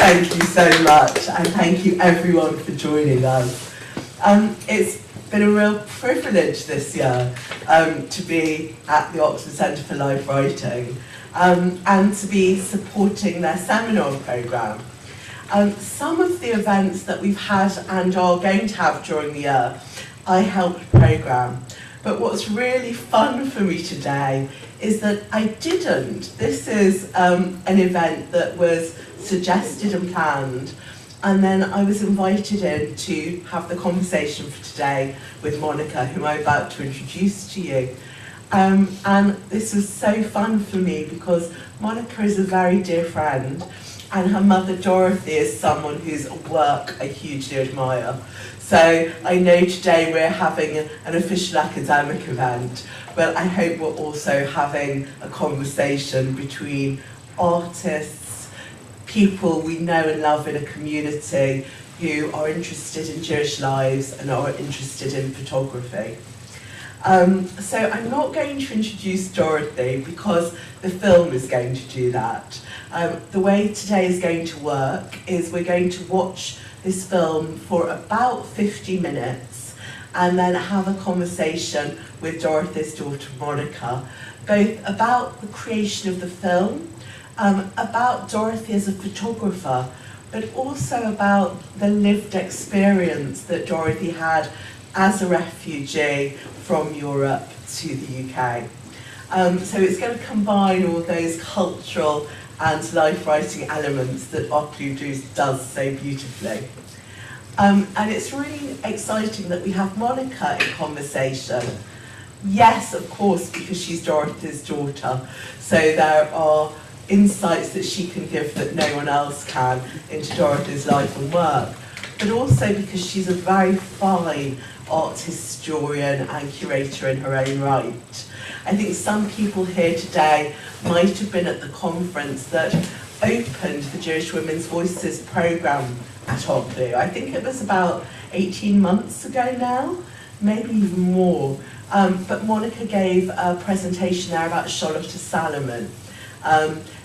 Thank you so much, and thank you everyone for joining us. It's been a real privilege this year to be at the Oxford Centre for Life Writing and to be supporting their seminar programme. Some of the events that we've had and are going to have during the year, I helped programme. But what's really fun for me today is that I didn't. This is an event that was suggested and planned, and then I was invited in to have the conversation for today with Monica, whom I'm about to introduce to you. And this was so fun for me because Monica is a very dear friend, and her mother Dorothy is someone whose work I hugely admire. So I know today we're having an official academic event, but I hope we're also having a conversation between artists, people we know and love in a community who are interested in Jewish lives and are interested in photography. So I'm not going to introduce Dorothy because the film is going to do that. The way today is going to work is we're going to watch this film for about 50 minutes and then have a conversation with Dorothy's daughter Monica, both about the creation of the film, about Dorothy as a photographer, but also about the lived experience that Dorothy had as a refugee from Europe to the UK. So it's going to combine all those cultural and life writing elements that Courtauld does so beautifully. And it's really exciting that we have Monica in conversation. Yes, of course, because she's Dorothy's daughter, so there are insights that she can give that no one else can into Dorothy's life and work, but also because she's a very fine art historian and curator in her own right. I think some people here today might have been at the conference that opened the Jewish Women's Voices programme at Courtauld. I think it was about 18 months ago now, maybe even more. But Monica gave a presentation there about Charlotte Salomon,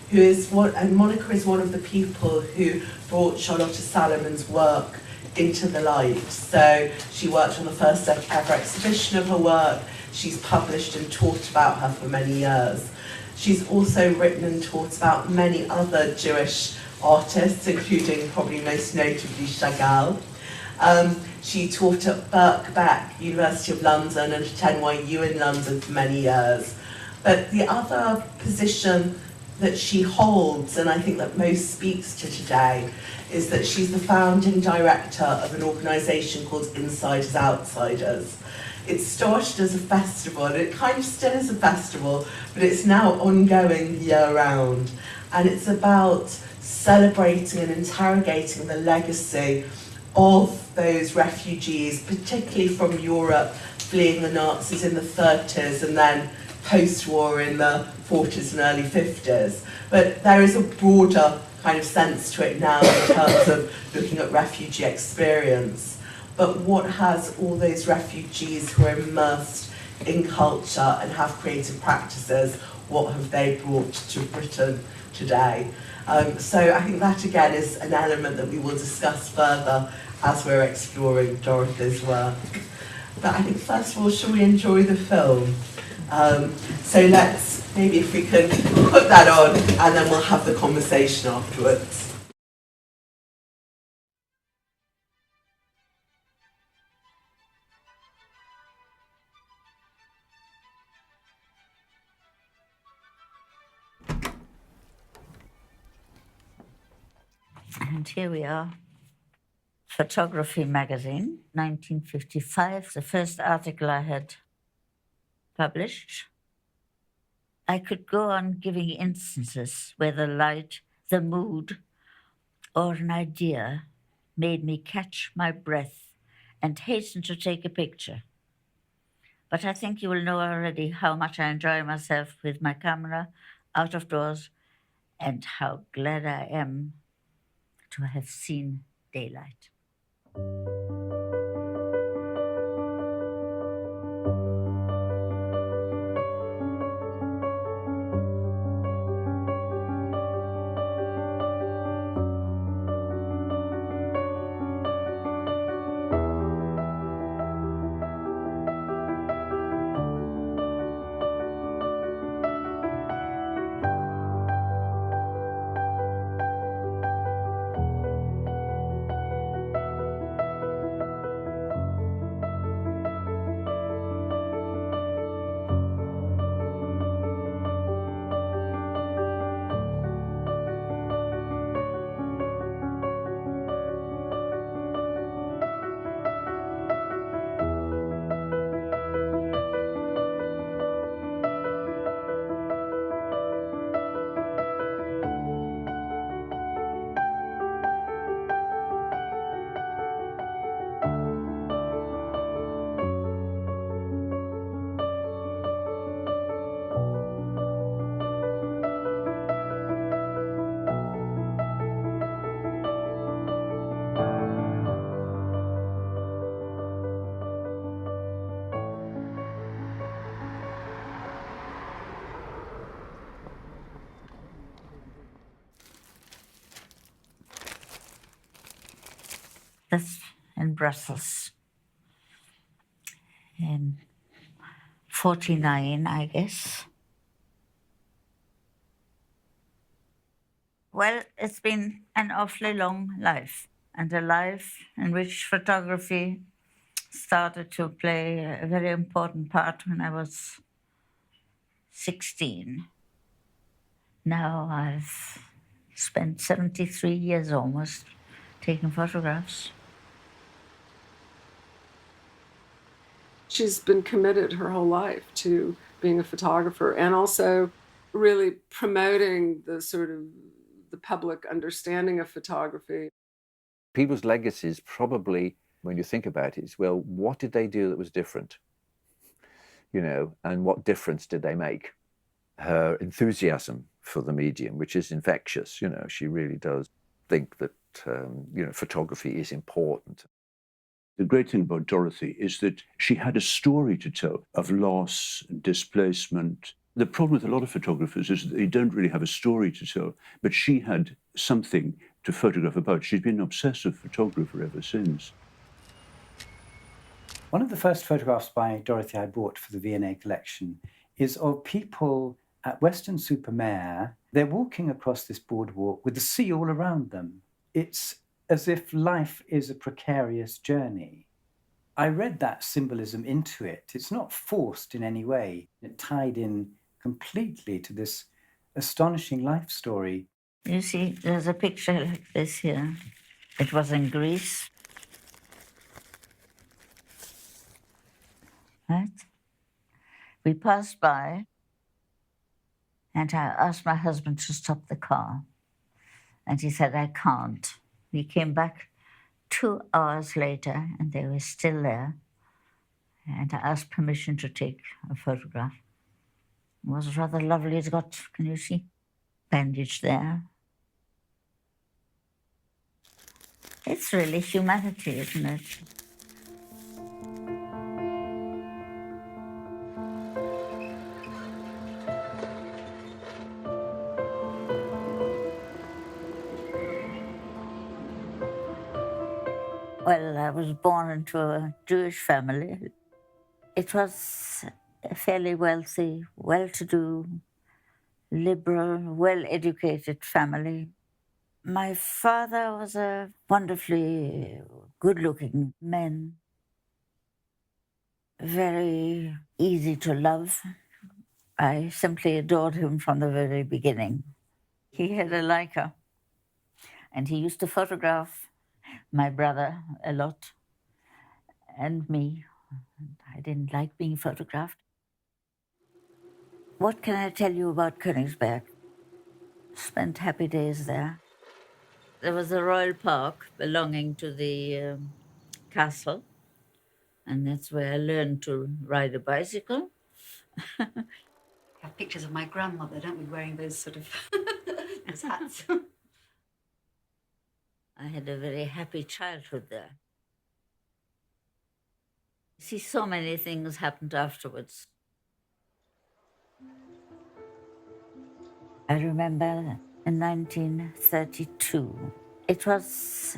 who is and Monica is one of the people who brought Charlotte Salomon's work into the light. So she worked on the first ever exhibition of her work. She's published and taught about her for many years. She's also written and taught about many other Jewish artists, including probably most notably Chagall. She taught at Birkbeck, University of London, and at NYU in London for many years. But the other position that she holds, and I think that most speaks to today, is that she's the founding director of an organisation called Insiders Outsiders. It started as a festival, and it kind of still is a festival, but it's now ongoing year-round. And it's about celebrating and interrogating the legacy of those refugees, particularly from Europe, fleeing the Nazis in the 30s and then post-war in the 40s and early 50s. But there is a broader kind of sense to it now in terms of looking at refugee experience. But what has all those refugees who are immersed in culture and have creative practices, what have they brought to Britain today? So I think that again is an element that we will discuss further as we're exploring Dorothy's work. But I think first of all, shall we enjoy the film? So let's, maybe if we can put that on and then we'll have the conversation afterwards. And here we are. Photography magazine, 1955, the first article I had published. I could go on giving instances where the light, the mood, or an idea made me catch my breath and hasten to take a picture. But I think you will know already how much I enjoy myself with my camera out of doors and how glad I am to have seen daylight. in Brussels in 49, I guess. Well, it's been an awfully long life, and a life in which photography started to play a very important part when I was 16. Now I've spent 73 years almost taking photographs. She's been committed her whole life to being a photographer and also really promoting the sort of the public understanding of photography. People's legacies probably, when you think about it, is, well, what did they do that was different? You know, and what difference did they make? Her enthusiasm for the medium, which is infectious, you know, she really does think that, you know, photography is important. The great thing about Dorothy is that she had a story to tell of loss, displacement. The problem with a lot of photographers is that they don't really have a story to tell, but she had something to photograph about. She's been an obsessive photographer ever since. One of the first photographs by Dorothy I bought for the V&A collection is of people at Weston-super-Mare. They're walking across this boardwalk with the sea all around them. It's as if life is a precarious journey. I read that symbolism into it. It's not forced in any way. It tied in completely to this astonishing life story. You see, there's a picture like this here. It was in Greece. Right? We passed by, and I asked my husband to stop the car. And he said, I can't. We came back 2 hours later, and they were still there. And I asked permission to take a photograph. It was rather lovely. It's got, can you see, bandage there. It's really humanity, isn't it? Well, I was born into a Jewish family. It was a fairly wealthy, well-to-do, liberal, well-educated family. My father was a wonderfully good-looking man, very easy to love. I simply adored him from the very beginning. He had a Leica, and he used to photograph my brother a lot, and me. I didn't like being photographed. What can I tell you about Königsberg? Spent happy days there. There was a royal park belonging to the castle, and that's where I learned to ride a bicycle. We have pictures of my grandmother, don't we, wearing those sort of those hats. I had a very happy childhood there. See, so many things happened afterwards. I remember in 1932, it was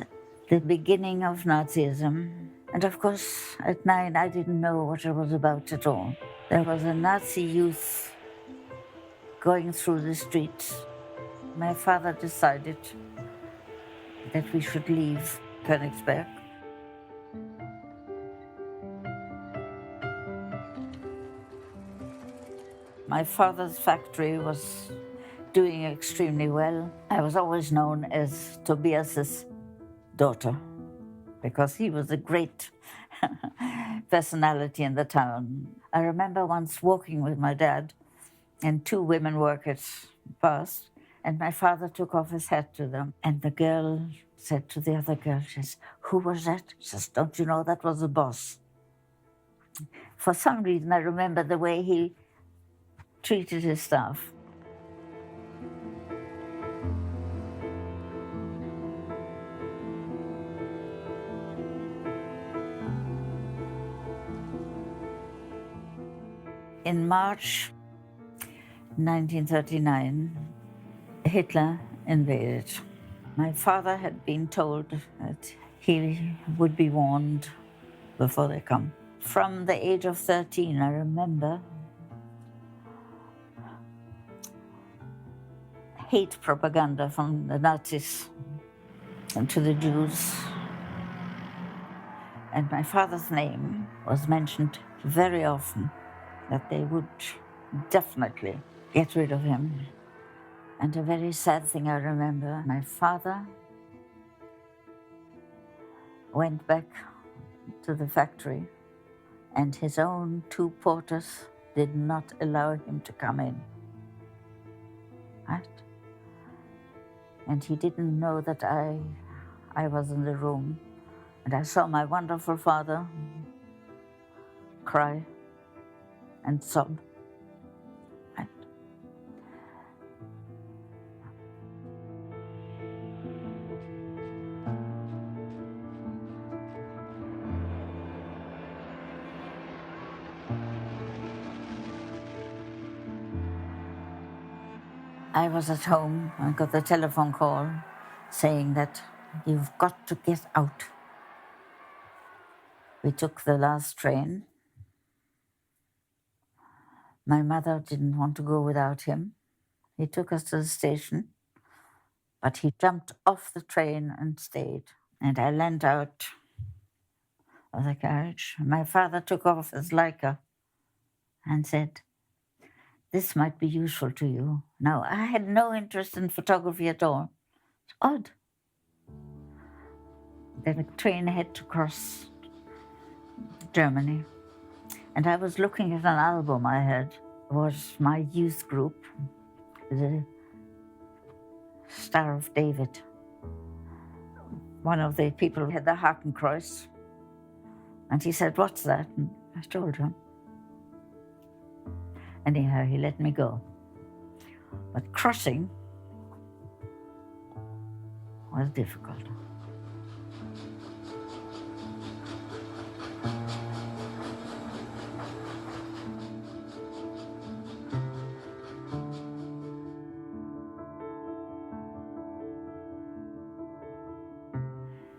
the beginning of Nazism. And of course, at 9, I didn't know what it was about at all. There was a Nazi youth going through the streets. My father decided that we should leave Königsberg. My father's factory was doing extremely well. I was always known as Tobias's daughter because he was a great personality in the town. I remember once walking with my dad and 2 women workers passed, and my father took off his hat to them. And the girl said to the other girl, she says, "Who was that?" She says, "Don't you know that was the boss?" For some reason, I remember the way he treated his staff. In March 1939, Hitler invaded. My father had been told that he would be warned before they come. From the age of 13, I remember hate propaganda from the Nazis and to the Jews. And my father's name was mentioned very often, that they would definitely get rid of him. And a very sad thing I remember, my father went back to the factory and his own 2 porters did not allow him to come in. Right? And he didn't know that I was in the room. And I saw my wonderful father cry and sob. Right? I was at home and got the telephone call saying that you've got to get out. We took the last train. My mother didn't want to go without him. He took us to the station, but he jumped off the train and stayed. And I leant out of the carriage. My father took off his Leica and said, "This might be useful to you." Now, I had no interest in photography at all. It's odd. The train had to cross Germany. And I was looking at an album I had. It was my youth group, the Star of David. One of the people had the Hakenkreuz. And he said, "What's that?" And I told him. Anyhow, he let me go. But crossing was difficult.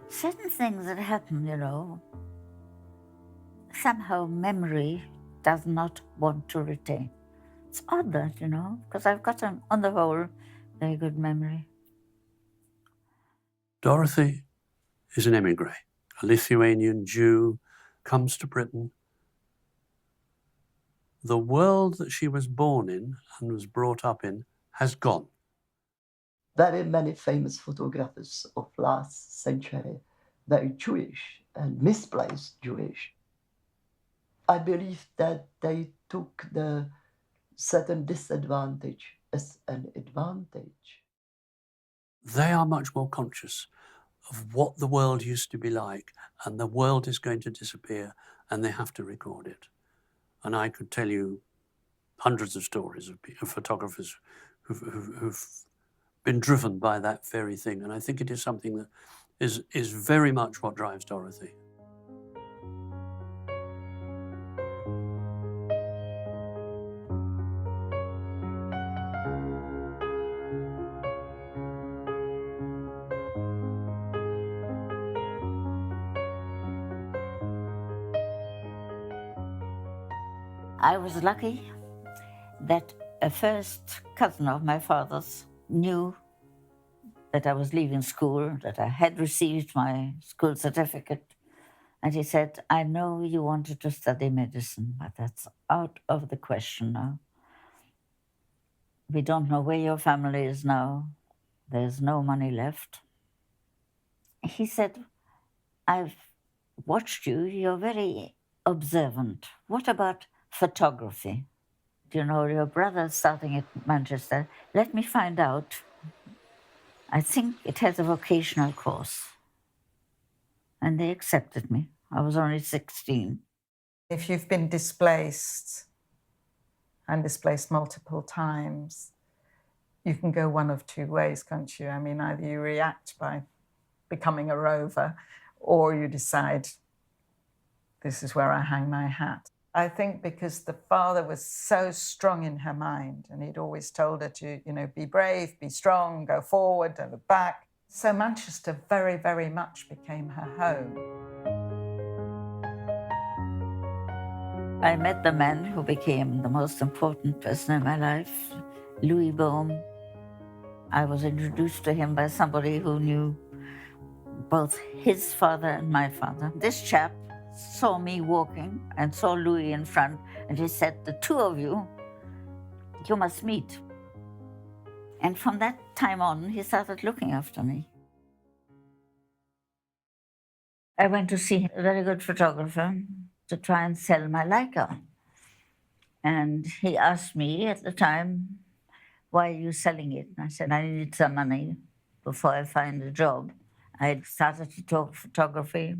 Certain things that happen, somehow memory does not want to retain. It's odd that, because I've got, on the whole, very good memory. Dorothy is an emigre, a Lithuanian Jew, comes to Britain. The world that she was born in and was brought up in has gone. Very many famous photographers of last century, very Jewish and misplaced Jewish. I believe that they took the certain disadvantage as an advantage. They are much more conscious of what the world used to be like, and the world is going to disappear, and they have to record it. And I could tell you hundreds of stories of photographers who've been driven by that very thing. And I think it is something that is very much what drives Dorothy. I was lucky that a first cousin of my father's knew that I was leaving school, that I had received my school certificate. And he said, "I know you wanted to study medicine, but that's out of the question now. We don't know where your family is now. There's no money left." He said, "I've watched you. You're very observant. What about photography? Your brother's starting at Manchester. Let me find out. I think it has a vocational course." And they accepted me. I was only 16. If you've been displaced and displaced multiple times, you can go one of two ways, can't you? I mean, either you react by becoming a rover, or you decide, this is where I hang my hat. I think because the father was so strong in her mind, and he'd always told her to, be brave, be strong, go forward, don't look back. So Manchester very, very much became her home. I met the man who became the most important person in my life, Louis Bohm. I was introduced to him by somebody who knew both his father and my father. This chap saw me walking and saw Louis in front, and he said, "The two of you must meet." And from that time on, he started looking after me. I went to see a very good photographer to try and sell my Leica. And he asked me at the time, "Why are you selling it?" And I said, "I need some money before I find a job." I had started to talk photography.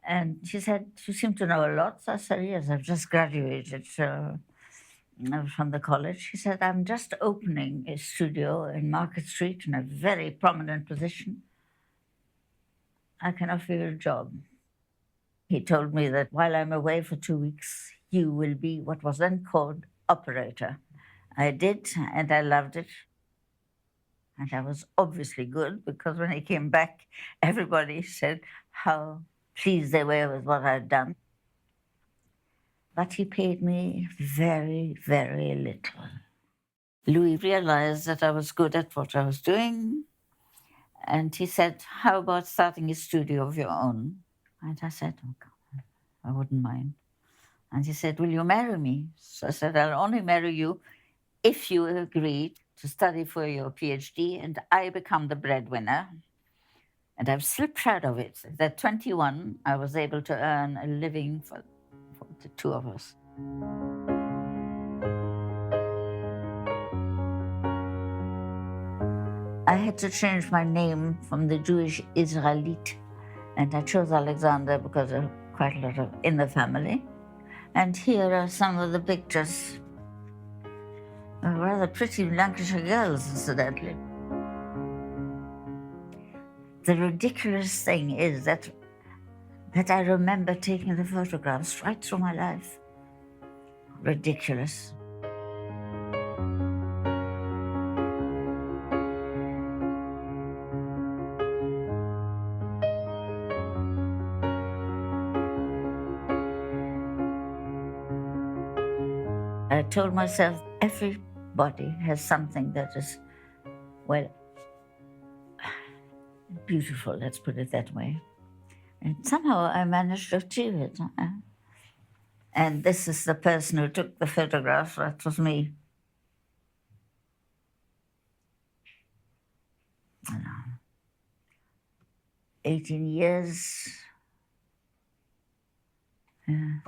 And she said, "You seem to know a lot." So I said, "Yes, I've just graduated from the college." She said, "I'm just opening a studio in Market Street in a very prominent position. I can offer you a job." He told me that while I'm away for 2 weeks, you will be what was then called operator. I did, and I loved it. And I was obviously good, because when I came back, everybody said how pleased they were with what I'd done. But he paid me very, very little. Louis realized that I was good at what I was doing, and he said, "How about starting a studio of your own?" And I said, "Oh, God, I wouldn't mind." And he said, "Will you marry me?" So I said, "I'll only marry you if you agree to study for your PhD and I become the breadwinner." And I'm still proud of it. At 21, I was able to earn a living for the two of us. I had to change my name from the Jewish Israelite, and I chose Alexander because of quite a lot in the family. And here are some of the pictures. Rather pretty Lancashire girls, incidentally. The ridiculous thing is that I remember taking the photographs right through my life. Ridiculous. I told myself everybody has something that is, well, beautiful, let's put it that way. And somehow I managed to achieve it. And this is the person who took the photograph. That was me. 18 years. Yeah.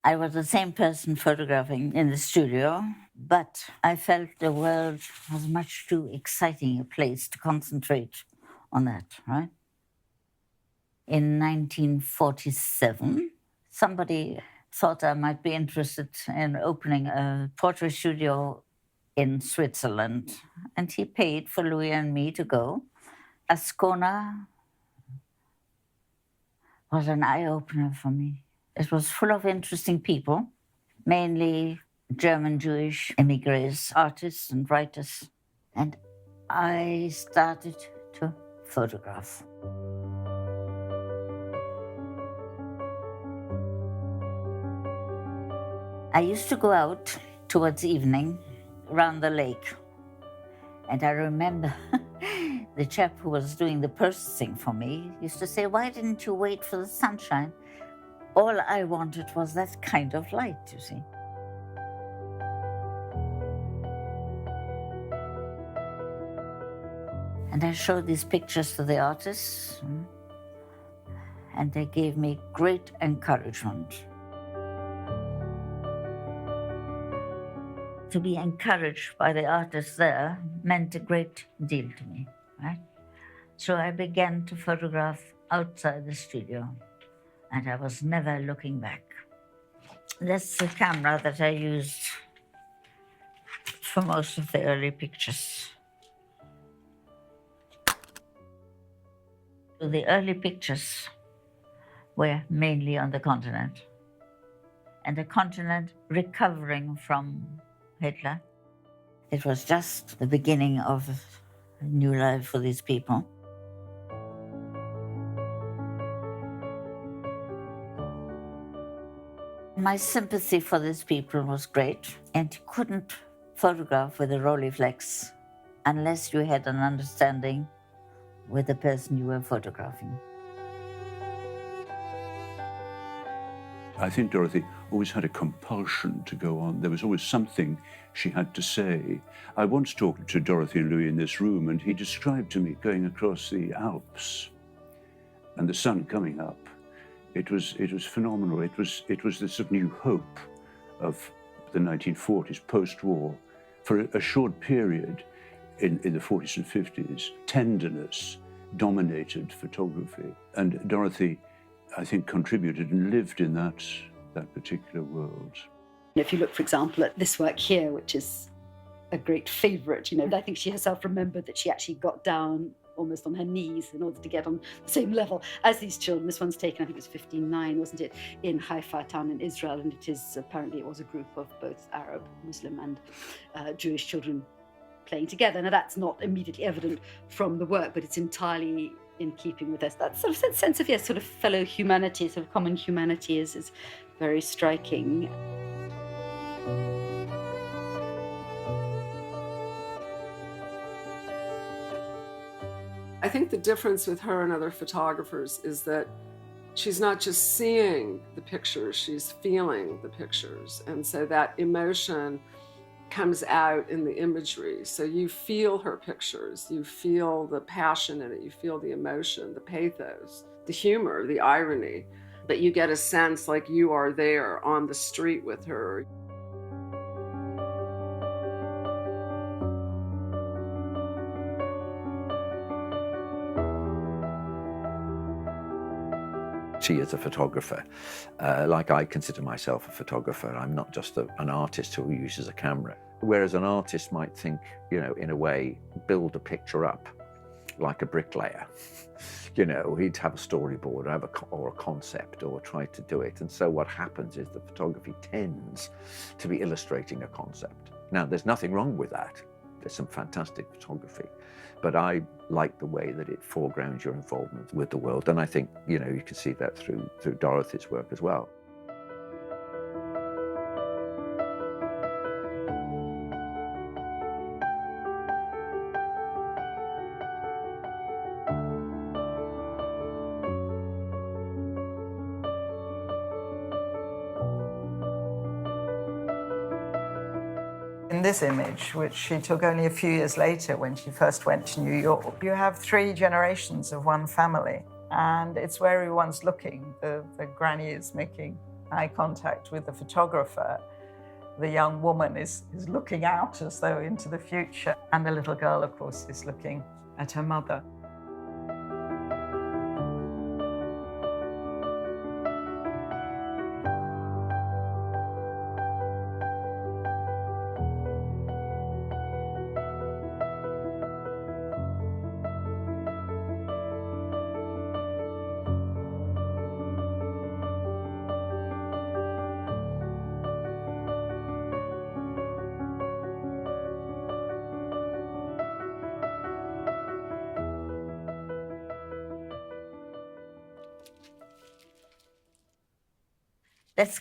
I was the same person photographing in the studio, but I felt the world was much too exciting a place to concentrate on that, right? In 1947, somebody thought I might be interested in opening a portrait studio in Switzerland, and he paid for Louis and me to go. Ascona was an eye-opener for me. It was full of interesting people, mainly German Jewish emigres, artists and writers. And I started to photograph. I used to go out towards evening around the lake. And I remember the chap who was doing the processing for me used to say, "Why didn't you wait for the sunshine?" All I wanted was that kind of light, you see. And I showed these pictures to the artists, and they gave me great encouragement. To be encouraged by the artists there meant a great deal to me, right? So I began to photograph outside the studio, and I was never looking back. That's the camera that I used for most of the early pictures. The early pictures were mainly on the continent, and the continent recovering from Hitler. It was just the beginning of a new life for these people. My sympathy for these people was great, and you couldn't photograph with a Rolleiflex unless you had an understanding with the person you were photographing. I think Dorothy always had a compulsion to go on. There was always something she had to say. I once talked to Dorothy and Louis in this room, and he described to me going across the Alps and the sun coming up. It was phenomenal. It was this sort of new hope of the 1940s, post-war. For a short period in the 40s and 50s, tenderness dominated photography. And Dorothy, I think, contributed and lived in that particular world. If you look, for example, at this work here, which is a great favourite, I think she herself remembered that she actually got down almost on her knees in order to get on the same level as these children. This one's taken, I think it was 59, wasn't it, in Haifa town in Israel, and it was a group of both Arab, Muslim and Jewish children playing together. Now that's not immediately evident from the work, but it's entirely in keeping with this. That sort of sense of, sort of fellow humanity, sort of common humanity is very striking. I think the difference with her and other photographers is that she's not just seeing the pictures, she's feeling the pictures. And so that emotion comes out in the imagery. So you feel her pictures, you feel the passion in it, you feel the emotion, the pathos, the humor, the irony, but you get a sense like you are there on the street with her. She is a photographer. Like I consider myself a photographer. I'm not just an artist who uses a camera. Whereas an artist might think, in a way, build a picture up like a bricklayer. He'd have a storyboard or a concept or try to do it. And so what happens is that photography tends to be illustrating a concept. Now, there's nothing wrong with that. There's some fantastic photography. But I like the way that it foregrounds your involvement with the world. And I think, you can see that through Dorothy's work as well. In this image, which she took only a few years later when she first went to New York, you have 3 generations of one family, and it's where everyone's looking. The granny is making eye contact with the photographer. The young woman is looking out as though into the future, and the little girl, of course, is looking at her mother. Let's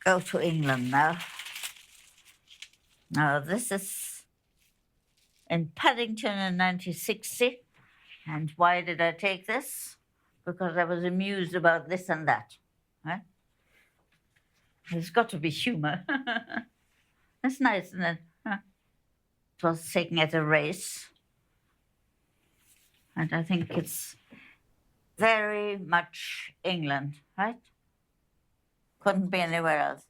go to England now. Now, this is in Paddington in 1960. And why did I take this? Because I was amused about this and that. Right? There's got to be humor. That's nice, isn't it? Huh? It was taken at a race. And I think it's very much England, right? Couldn't be anywhere else.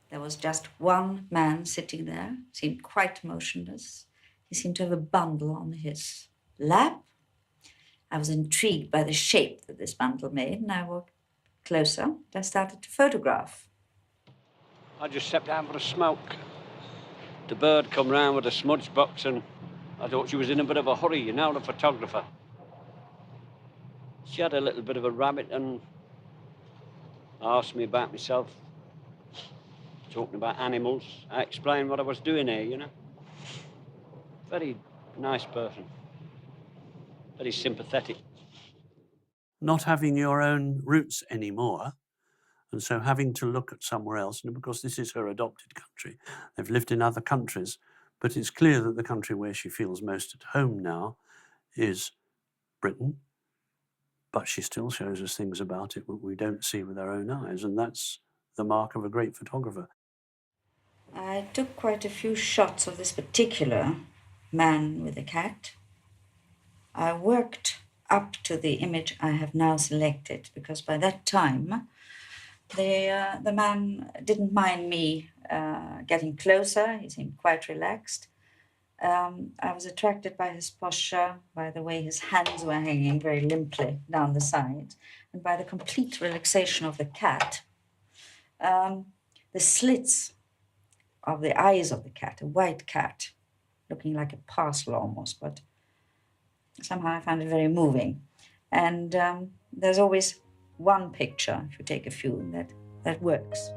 There was just one man sitting there, seemed quite motionless. He seemed to have a bundle on his lap, I was intrigued by the shape that this mantle made, and I walked closer and I started to photograph. I just stepped down for a smoke. The bird come round with a smudge box, and I thought she was in a bit of a hurry, you know, the photographer. She had a little bit of a rabbit and asked me about myself, talking about animals. I explained what I was doing here, you know. Very nice person, very sympathetic. Not having your own roots anymore, and so having to look at somewhere else, and because this is her adopted country, they've lived in other countries, but it's clear that the country where she feels most at home now is Britain, but she still shows us things about it that we don't see with our own eyes, and that's the mark of a great photographer. I took quite a few shots of this particular man with a cat. I worked up to the image I have now selected, because by that time the man didn't mind me getting closer. He seemed quite relaxed. I was attracted by his posture, by the way his hands were hanging very limply down the sides, and by the complete relaxation of the cat. The slits of the eyes of the cat, a white cat, looking like a parcel almost, but somehow I found it very moving. And there's always one picture, if you take a few, that works.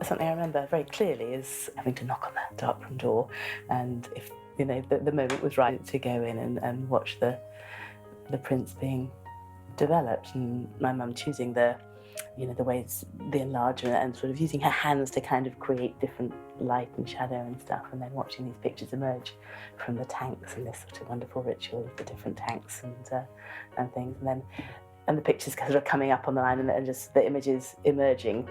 Something I remember very clearly is having to knock on that darkroom door, and if the moment was right to go in and watch the prints being developed, and my mum choosing the ways, the enlargement, and sort of using her hands to kind of create different light and shadow and stuff, and then watching these pictures emerge from the tanks and this sort of wonderful ritual of the different tanks and things, and the pictures sort of coming up on the line and just the images emerging.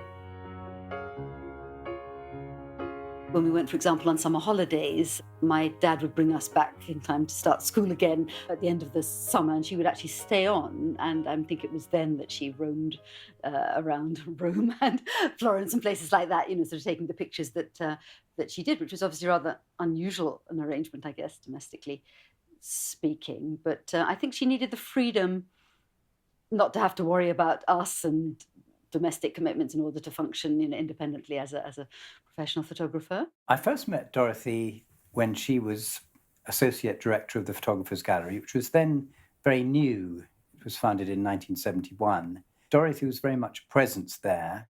When we went, for example, on summer holidays, my dad would bring us back in time to start school again at the end of the summer, and she would actually stay on. And I think it was then that she roamed around Rome and Florence and places like that, sort of taking the pictures that she did, which was obviously rather unusual an arrangement, I guess, domestically speaking. But I think she needed the freedom not to have to worry about us and domestic commitments in order to function independently as a professional photographer. I first met Dorothy when she was associate director of the Photographers Gallery, which was then very new. It was founded in 1971. Dorothy was very much a presence there.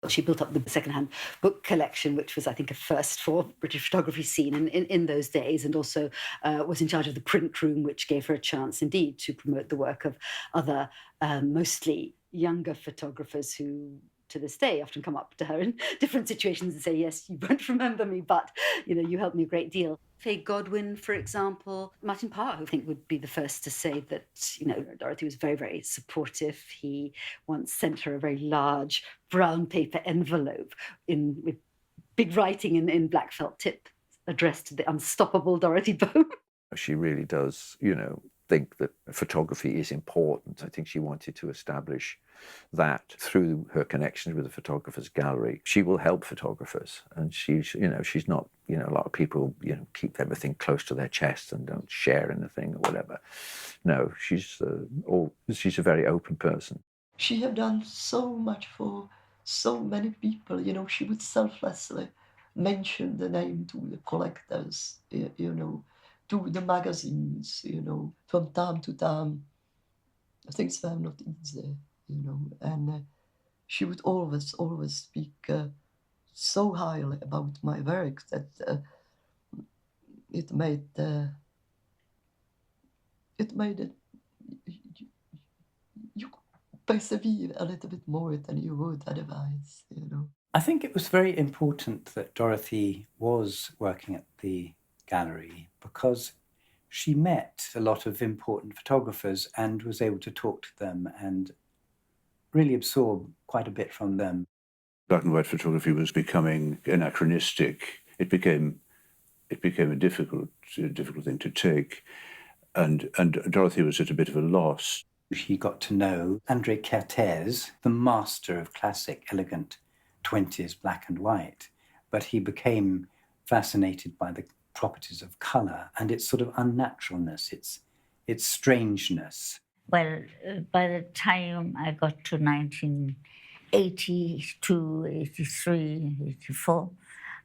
She built up the second-hand book collection, which was, I think, a first for British photography scene in those days, and also was in charge of the print room, which gave her a chance, indeed, to promote the work of other, mostly younger photographers who, to this day, often come up to her in different situations and say, yes, you won't remember me, but, you helped me a great deal. Faye Godwin, for example, Martin Parr, who I think would be the first to say that, Dorothy was very, very supportive. He once sent her a very large brown paper envelope with big writing in black felt tip addressed to the unstoppable Dorothy Bohm. She really does, think that photography is important. I think she wanted to establish that through her connections with the Photographers Gallery. She will help photographers, and she's not, a lot of people, keep everything close to their chest and don't share anything or whatever. No, she's a very open person. She have done so much for so many people. She would selflessly mention the name to the collectors, to the magazines, from time to time. Things were not easy, and she would always speak so highly about my work that it made it you persevere a little bit more than you would otherwise, I think it was very important that Dorothy was working at the gallery because she met a lot of important photographers and was able to talk to them and really absorb quite a bit from them. Black and white photography was becoming anachronistic. It became a difficult thing to take, and Dorothy was at a bit of a loss. She got to know André Kertész, the master of classic, elegant 20s black and white, but he became fascinated by the properties of colour and its sort of unnaturalness, its strangeness. Well, by the time I got to 1982, 83, 84,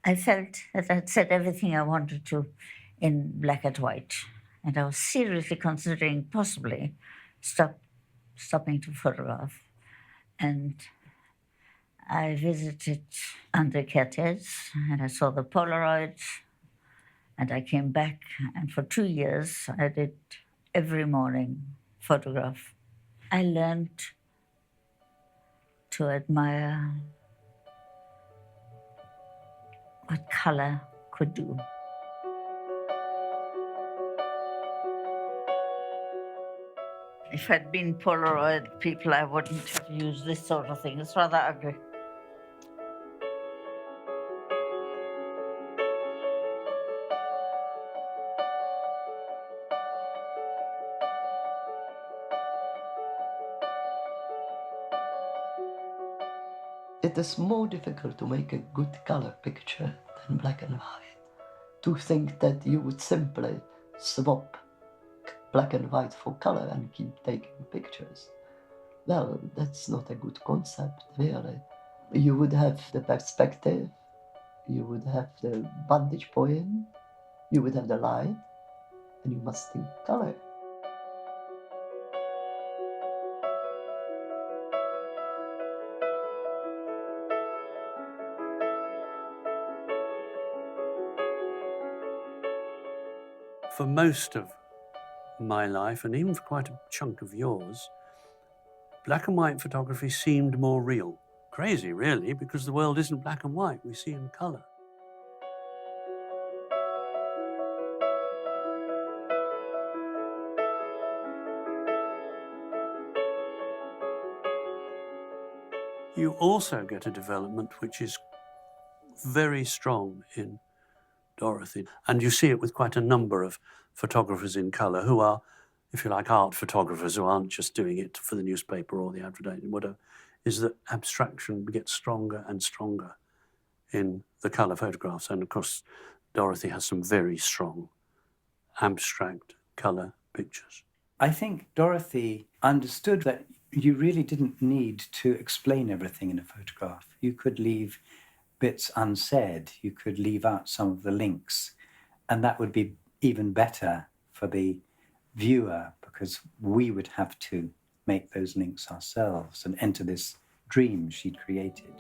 I felt that I'd said everything I wanted to in black and white. And I was seriously considering possibly stopping to photograph. And I visited under Tate, and I saw the Polaroids, and I came back, and for 2 years I did every morning photograph. I learned to admire what color could do. If I'd been Polaroid people, I wouldn't have used this sort of thing. It's rather ugly. It is more difficult to make a good color picture than black and white. To think that you would simply swap black and white for color and keep taking pictures, well, that's not a good concept, really. You would have the perspective, you would have the vantage point, you would have the light, and you must think color. For most of my life, and even for quite a chunk of yours, black and white photography seemed more real. Crazy, really, because the world isn't black and white. We see in colour. You also get a development which is very strong in Dorothy. And you see it with quite a number of photographers in colour who are, if you like, art photographers who aren't just doing it for the newspaper or the advertising, whatever, is that abstraction gets stronger and stronger in the colour photographs. And of course, Dorothy has some very strong abstract colour pictures. I think Dorothy understood that you really didn't need to explain everything in a photograph. You could leave bits unsaid, you could leave out some of the links, and that would be even better for the viewer because we would have to make those links ourselves and enter this dream she'd created.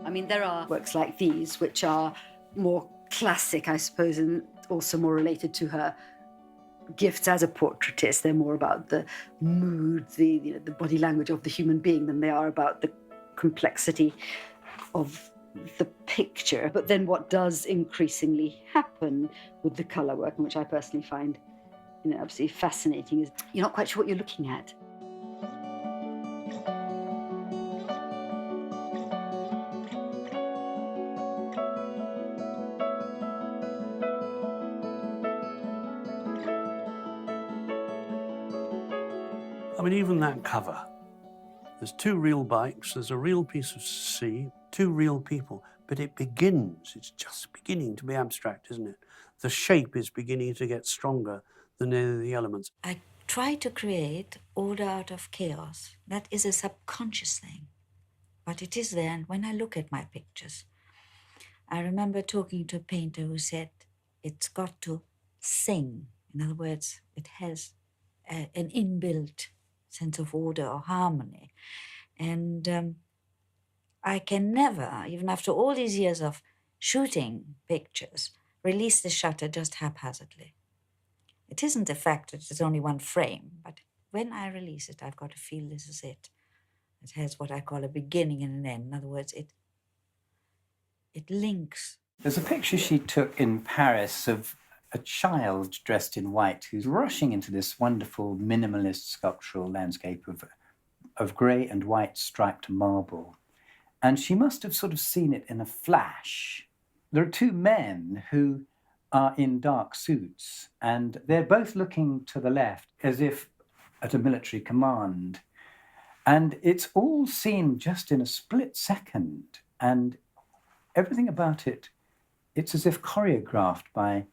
I mean, there are works like these which are more classic, I suppose, and also more related to her gifts as a portraitist. They're more about the mood, the body language of the human being than they are about the complexity of the picture. But then what does increasingly happen with the colour work, and which I personally find absolutely fascinating, is you're not quite sure what you're looking at. I mean, even that cover, there's two real bikes, there's a real piece of sea, two real people, but it's just beginning to be abstract, isn't it? The shape is beginning to get stronger than any of the elements. I try to create order out of chaos. That is a subconscious thing, but it is there. And when I look at my pictures, I remember talking to a painter who said it's got to sing. In other words, it has an inbuilt sense of order or harmony. And I can never, even after all these years of shooting pictures, release the shutter just haphazardly. It isn't the fact that it's only one frame, but when I release it, I've got to feel this is it. It has what I call a beginning and an end. In other words, it links. There's a picture she took in Paris of a child dressed in white who's rushing into this wonderful minimalist sculptural landscape of of grey and white striped marble. And she must have sort of seen it in a flash. There are two men who are in dark suits, and they're both looking to the left as if at a military command. And it's all seen just in a split second. And everything about it, it's as if choreographed by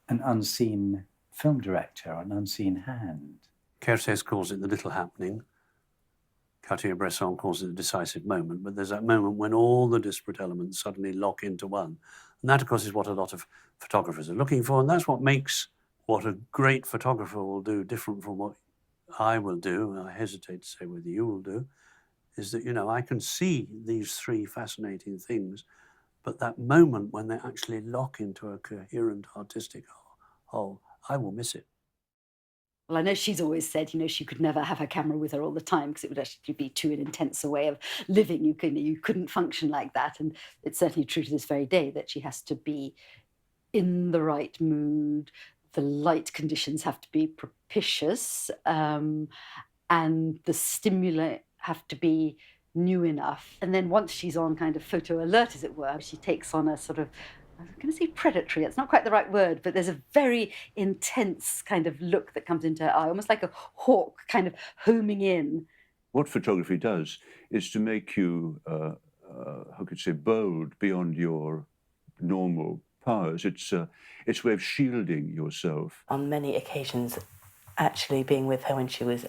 an unseen film director, an unseen hand. Courtauld calls it the little happening. Cartier-Bresson calls it a decisive moment, but there's that moment when all the disparate elements suddenly lock into one. And that, of course, is what a lot of photographers are looking for, and that's what makes what a great photographer will do different from what I will do, and I hesitate to say whether you will do, is that, you know, I can see these three fascinating things, but that moment when they actually lock into a coherent artistic whole, I will miss it. Well, I know she's always said, you know, she could never have her camera with her all the time because it would actually be too intense a way of living. You couldn't function like that. And it's certainly true to this very day that she has to be in the right mood. The light conditions have to be propitious, and the stimuli have to be new enough. And then once she's on kind of photo alert, as it were, she takes on a sort of, I'm going to say predatory, it's not quite the right word, but there's a very intense kind of look that comes into her eye, almost like a hawk kind of homing in. What photography does is to make you, how could you say, bold beyond your normal powers. It's a way of shielding yourself. On many occasions, actually being with her when she was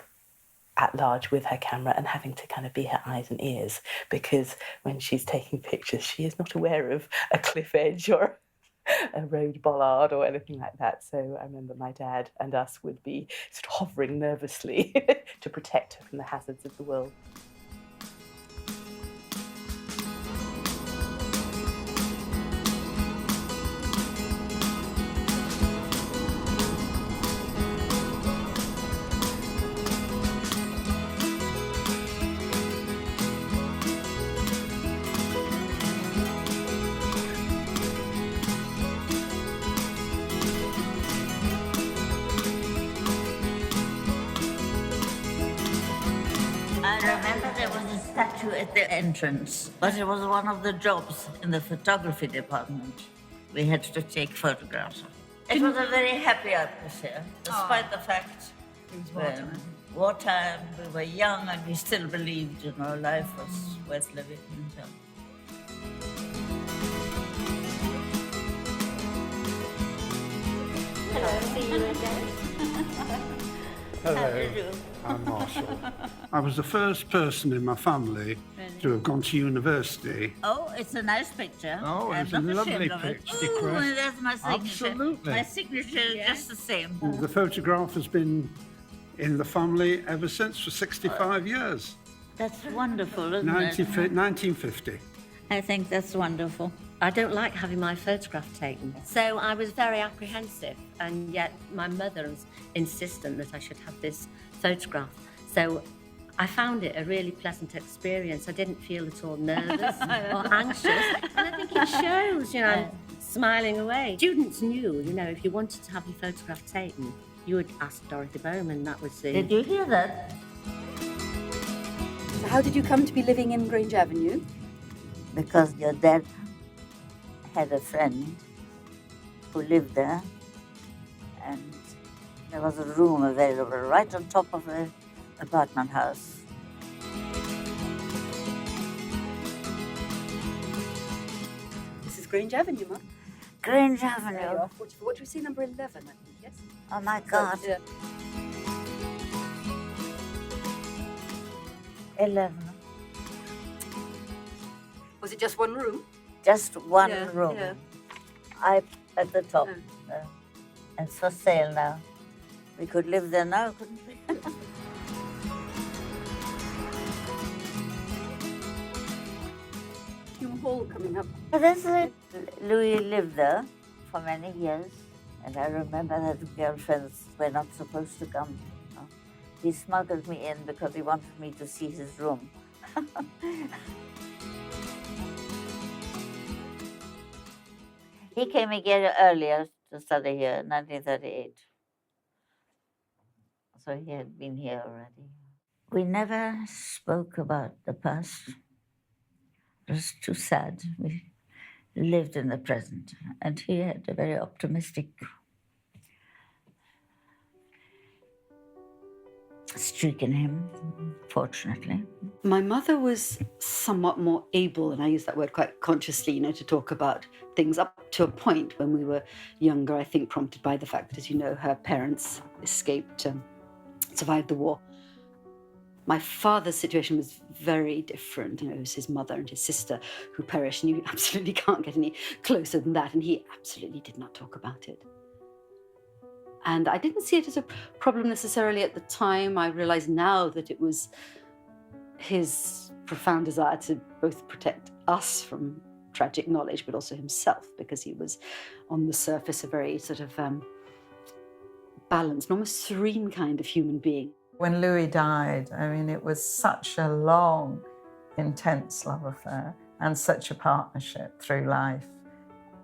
at large with her camera and having to kind of be her eyes and ears, because when she's taking pictures, she is not aware of a cliff edge or a road bollard or anything like that. So I remember my dad and us would be sort of hovering nervously to protect her from the hazards of the world. I remember there was a statue at the entrance, but it was one of the jobs in the photography department. We had to take photographs. It was a very happy atmosphere, despite the fact it was wartime, we were young and we still believed, you know, life was worth living. So. Hello, see you again. Hello, I'm Marshall. I was the first person in my family to have gone to university. Oh, it's a nice picture. Oh, it's a lovely picture. Oh, that's my signature. Absolutely. My signature is just the same. The photograph has been in the family ever since for 65 years. That's wonderful, isn't it? 1950. I think that's wonderful. I don't like having my photograph taken. So I was very apprehensive, and yet my mother was insistent that I should have this photograph. So I found it a really pleasant experience. I didn't feel at all nervous or anxious. And I think it shows, you know, I'm smiling away. Students knew, you know, if you wanted to have your photograph taken, you would ask Dorothy Bohm, and that was the... Did you hear that? So how did you come to be living in Grange Avenue? Because your dad had a friend who lived there, and there was a room available right on top of the apartment house. This is Grange Avenue, Mum. Grange There Avenue. you are, 44. What do we say, number 11, I think, yes? Oh my God. Yeah. 11. Was it just one room? Just one Yeah, room. yeah. I at the top. Oh. And it's for sale now. We could live there now, couldn't we? Hume Hall coming up. But that's it. Louis lived there for many years, and I remember that girlfriends were not supposed to come. He smuggled me in because he wanted me to see his room. He came a year earlier to study here, in 1938. So he had been here already. We never spoke about the past. It was too sad. We lived in the present, and he had a very optimistic streak in him, fortunately. My mother was somewhat more able, and I use that word quite consciously, to talk about things up to a point when we were younger, I think prompted by the fact that, as you know, her parents escaped, survived the war. My father's situation was very different. It was his mother and his sister who perished, and you absolutely can't get any closer than that, and he absolutely did not talk about it. And I didn't see it as a problem necessarily at the time. I realize now that it was his profound desire to both protect us from tragic knowledge, but also himself, because he was on the surface a very sort of balanced, almost serene kind of human being. When Louis died, I mean, it was such a long, intense love affair and such a partnership through life.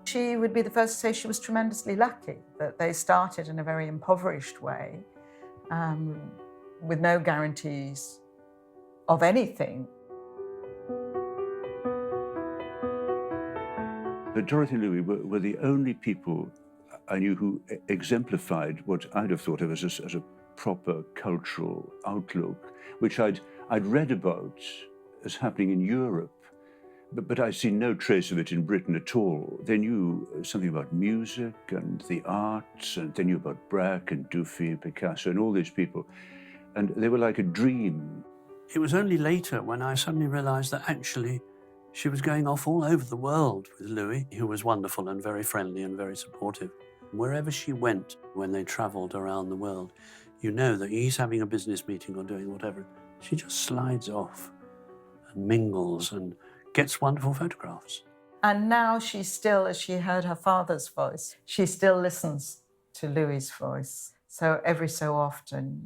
She would be the first to say she was tremendously lucky that they started in a very impoverished way, with no guarantees of anything. But Dorothy and Louis were the only people I knew who exemplified what I'd have thought of as a proper cultural outlook, which I'd read about as happening in Europe. But I see no trace of it in Britain at all. They knew something about music and the arts, and they knew about Braque and Dufy and Picasso and all these people. And they were like a dream. It was only later when I suddenly realised that actually she was going off all over the world with Louis, who was wonderful and very friendly and very supportive. Wherever she went when they travelled around the world, you know that he's having a business meeting or doing whatever. She just slides off and mingles and gets wonderful photographs. And now she still, as she heard her father's voice, she still listens to Louis's voice. So every so often,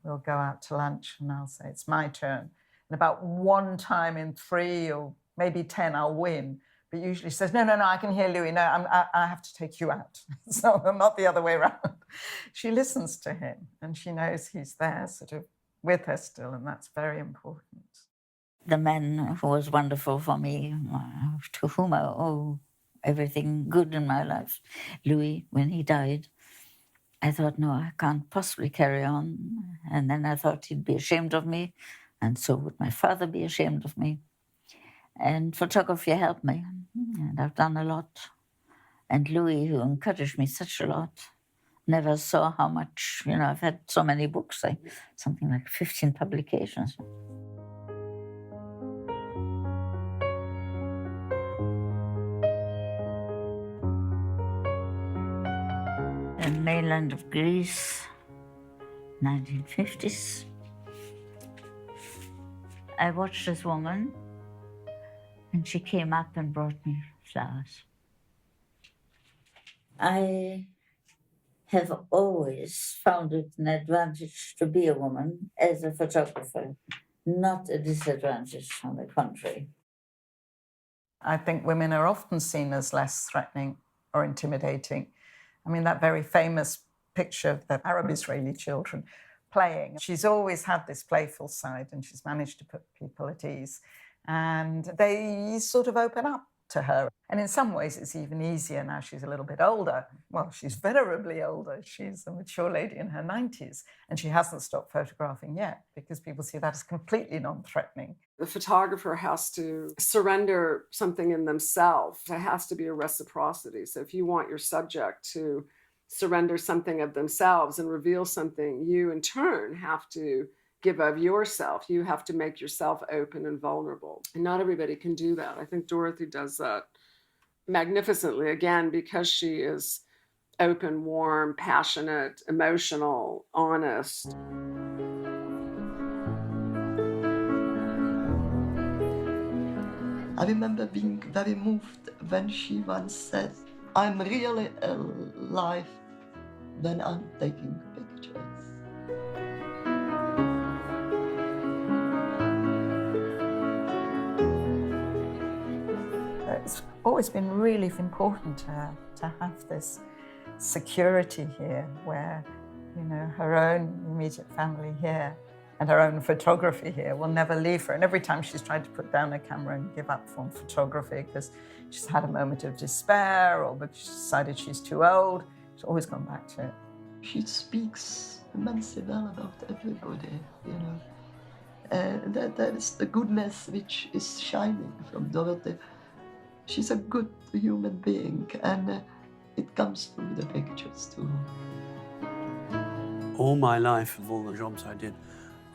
we'll go out to lunch and I'll say, it's my turn. And about one time in 3 or maybe 10, I'll win. But usually she says, no, I can hear Louis. No, I have to take you out. So not the other way around. She listens to him and she knows he's there sort of with her still, and that's very important. The man who was wonderful for me, to whom I owe everything good in my life, Louis, when he died, I thought, no, I can't possibly carry on. And then I thought he'd be ashamed of me, and so would my father be ashamed of me. And photography helped me, and I've done a lot. And Louis, who encouraged me such a lot, never saw how much, I've had so many books, something like 15 publications. In mainland of Greece, 1950s. I watched this woman, and she came up and brought me flowers. I have always found it an advantage to be a woman as a photographer, not a disadvantage, on the contrary. I think women are often seen as less threatening or intimidating. I mean, that very famous picture of the Arab-Israeli children playing, she's always had this playful side and she's managed to put people at ease. And they sort of open up to her. And in some ways, it's even easier now she's a little bit older. Well, she's venerably older. She's a mature lady in her 90s, and she hasn't stopped photographing yet because people see that as completely non-threatening. The photographer has to surrender something in themselves. There has to be a reciprocity. So if you want your subject to surrender something of themselves and reveal something, you in turn have to give of yourself. You have to make yourself open and vulnerable. And not everybody can do that. I think Dorothy does that magnificently, again, because she is open, warm, passionate, emotional, honest. I remember being very moved when she once said, I'm really alive when I'm taking pictures. It's always been really important to her to have this security here where, her own immediate family here And her own photography here will never leave her. And every time she's tried to put down a camera and give up from photography because she's had a moment of despair or because she's decided she's too old, she's always gone back to it. She speaks immensely well about everybody, you know. That is the goodness which is shining from Dorothy. She's a good human being, and it comes through the pictures too. All my life, of all the jobs I did,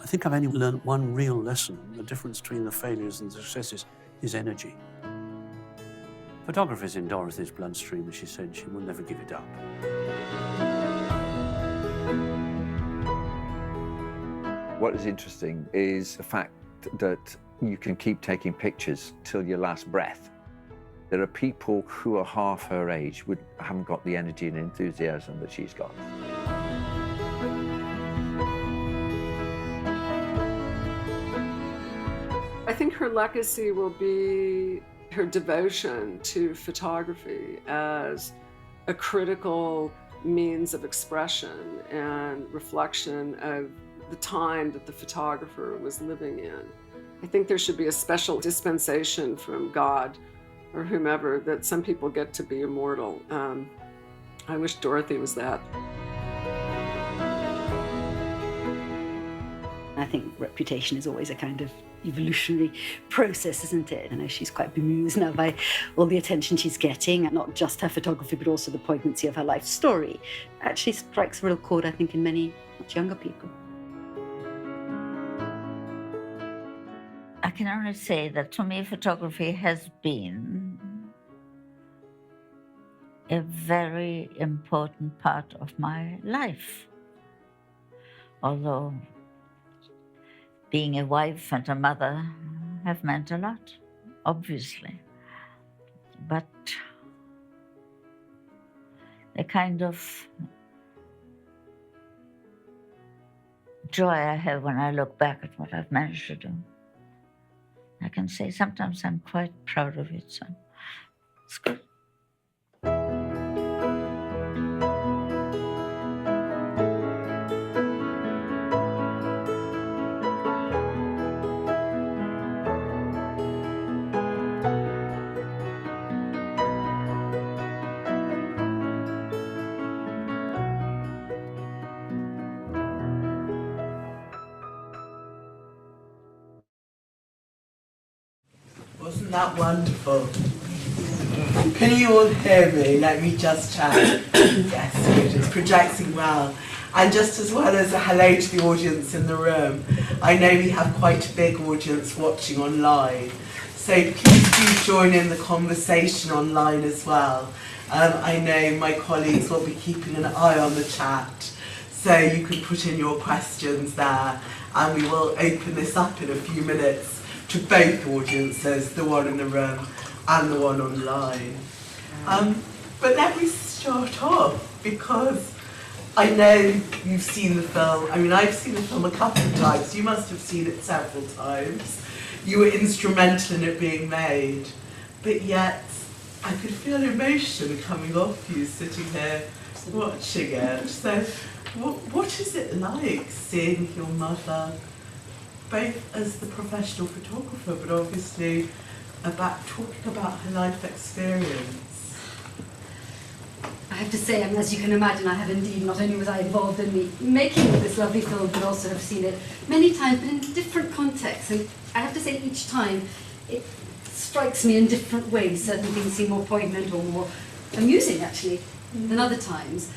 I think I've only learned one real lesson. The difference between the failures and the successes is energy. Photography is in Dorothy's bloodstream, as she said, she will never give it up. What is interesting is the fact that you can keep taking pictures till your last breath. There are people who are half her age who haven't got the energy and enthusiasm that she's got. I think her legacy will be her devotion to photography as a critical means of expression and reflection of the time that the photographer was living in. I think there should be a special dispensation from God or whomever that some people get to be immortal. I wish Dorothy was that. I think reputation is always a kind of evolutionary process, isn't it? I know she's quite bemused now by all the attention she's getting, not just her photography, but also the poignancy of her life story. Actually strikes a real chord, I think, in many much younger people. I can only say that to me, photography has been a very important part of my life. Although being a wife and a mother have meant a lot, obviously. But the kind of joy I have when I look back at what I've managed to do, I can say sometimes I'm quite proud of it, so it's good. Wasn't that wonderful? Can you all hear me? Let me just check. Yes, good. It's projecting well. And just as well as a hello to the audience in the room, I know we have quite a big audience watching online. So please do join in the conversation online as well. I know my colleagues will be keeping an eye on the chat, so you can put in your questions there, and we will open this up in a few minutes to both audiences, the one in the room and the one online. But let me start off, because I know you've seen the film. I mean, I've seen the film a couple of times. You must have seen it several times. You were instrumental in it being made. But yet, I could feel emotion coming off you sitting here watching it. So, what is it like seeing your mother, both as the professional photographer, but obviously about talking about her life experience? I have to say, as you can imagine, I have indeed, not only was I involved in the making of this lovely film, but also have seen it many times, but in different contexts. And I have to say, each time it strikes me in different ways. Certain things seem more poignant or more amusing, actually, than other times.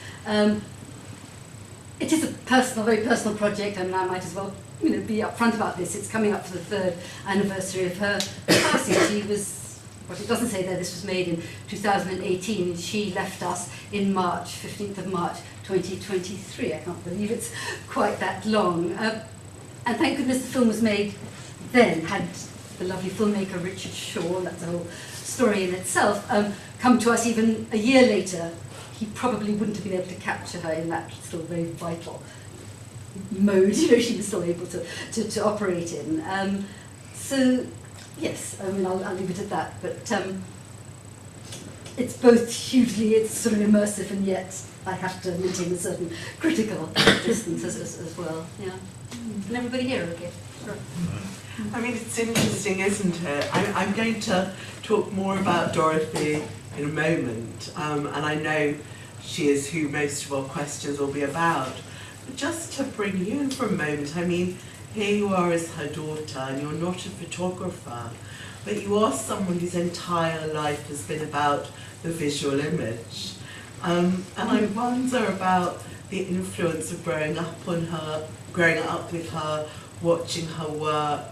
It is a personal, very personal project. I mean, I might as well, be upfront about this. It's coming up to the 3rd anniversary of her passing. She was, what it doesn't say there, this was made in 2018. She left us in March, 15th of March, 2023. I can't believe it's quite that long. And thank goodness the film was made then. Had the lovely filmmaker Richard Shaw, that's a whole story in itself, come to us even a year later, he probably wouldn't have been able to capture her in that still very vital mode, she was still able to operate in. So, yes, I mean, I'll leave it at that. But it's both hugely, it's sort of immersive, and yet I have to maintain a certain critical distance as well. Yeah. Can everybody hear okay? Sure. I mean, it's interesting, isn't it? I'm going to talk more about Dorothy in a moment, and I know she is who most of our questions will be about. But just to bring you in for a moment, I mean, here you are as her daughter, and you're not a photographer, but you are someone whose entire life has been about the visual image. And I wonder about the influence of growing up with her, watching her work,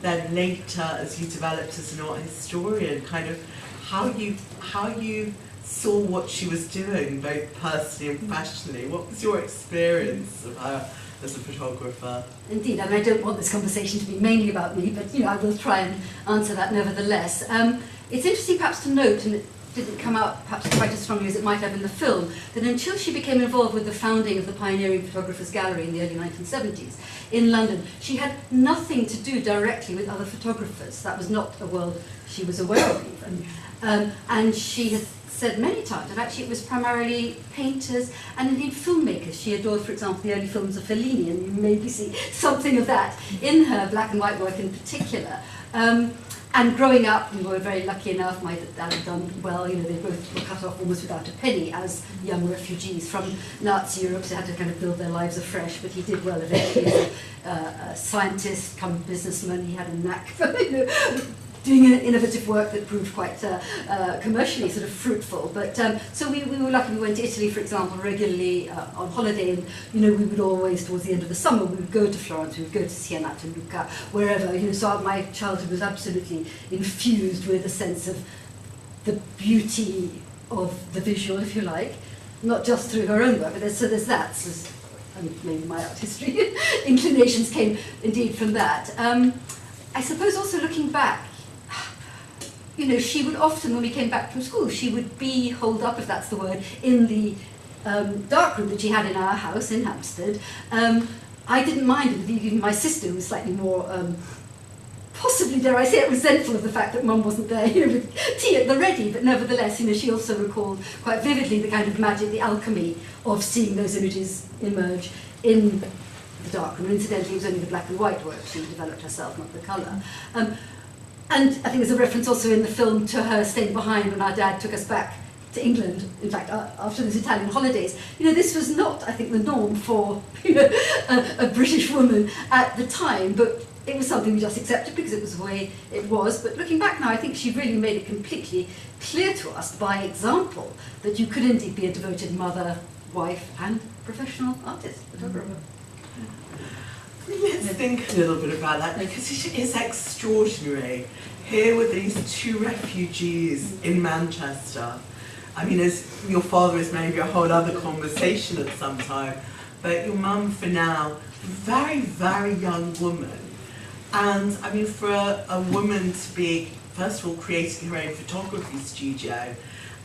then later as you developed as an art historian, kind of how you saw what she was doing, both personally and professionally. What was your experience of her as a photographer? Indeed, I mean, I don't want this conversation to be mainly about me, but I will try and answer that nevertheless. It's interesting perhaps to note, and it didn't come out perhaps quite as strongly as it might have in the film, that until she became involved with the founding of the Pioneering Photographers Gallery in the early 1970s in London, she had nothing to do directly with other photographers. That was not a world she was aware of even. And she has said many times that actually it was primarily painters and indeed filmmakers. She adored, for example, the early films of Fellini, and you maybe see something of that in her black and white work in particular. And growing up, we were very lucky enough, my dad had done well, they both were cut off almost without a penny as young refugees from Nazi Europe, so they had to kind of build their lives afresh, but he did well eventually. He was a scientist, come businessman, he had a knack for doing innovative work that proved quite commercially sort of fruitful. But so we were lucky. We went to Italy, for example, regularly on holiday, and we would always, towards the end of the summer, we would go to Florence, we would go to Siena, to Lucca, wherever. So my childhood was absolutely infused with a sense of the beauty of the visual, if you like, not just through her own work, but there's that. So, maybe my art history inclinations came indeed from that. I suppose also looking back, she would often, when we came back from school, she would be holed up, if that's the word, in the dark room that she had in our house in Hampstead. I didn't mind it, even my sister, who was slightly more, possibly, dare I say it, resentful of the fact that Mum wasn't there, with tea at the ready, but nevertheless, she also recalled quite vividly the kind of magic, the alchemy of seeing those images emerge in the dark room. Incidentally, it was only the black and white work she developed herself, not the colour. And I think there's a reference also in the film to her staying behind when our dad took us back to England, in fact, after those Italian holidays. This was not, I think, the norm for a British woman at the time, but it was something we just accepted because it was the way it was. But looking back now, I think she really made it completely clear to us by example that you could indeed be a devoted mother, wife, and professional artist, photographer. Let's think a little bit about that, because it is extraordinary. Here were these two refugees in Manchester. I mean, as your father is maybe a whole other conversation at some time, but your mum for now, very, very young woman. And I mean, for a woman to be, first of all, creating her own photography studio,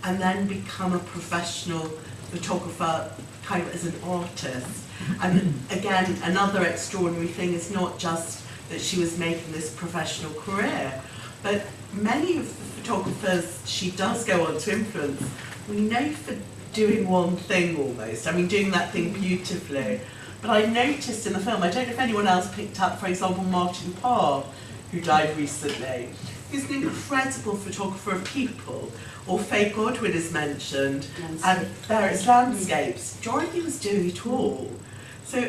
and then become a professional photographer kind of as an artist. And again, another extraordinary thing is not just that she was making this professional career, but many of the photographers she does go on to influence, we know for doing one thing almost, I mean doing that thing beautifully. But I noticed in the film, I don't know if anyone else picked up, for example, Martin Parr, who died recently. He's an incredible photographer of people, or Faye Godwin is mentioned, and various landscapes. Dorothy was doing it all. So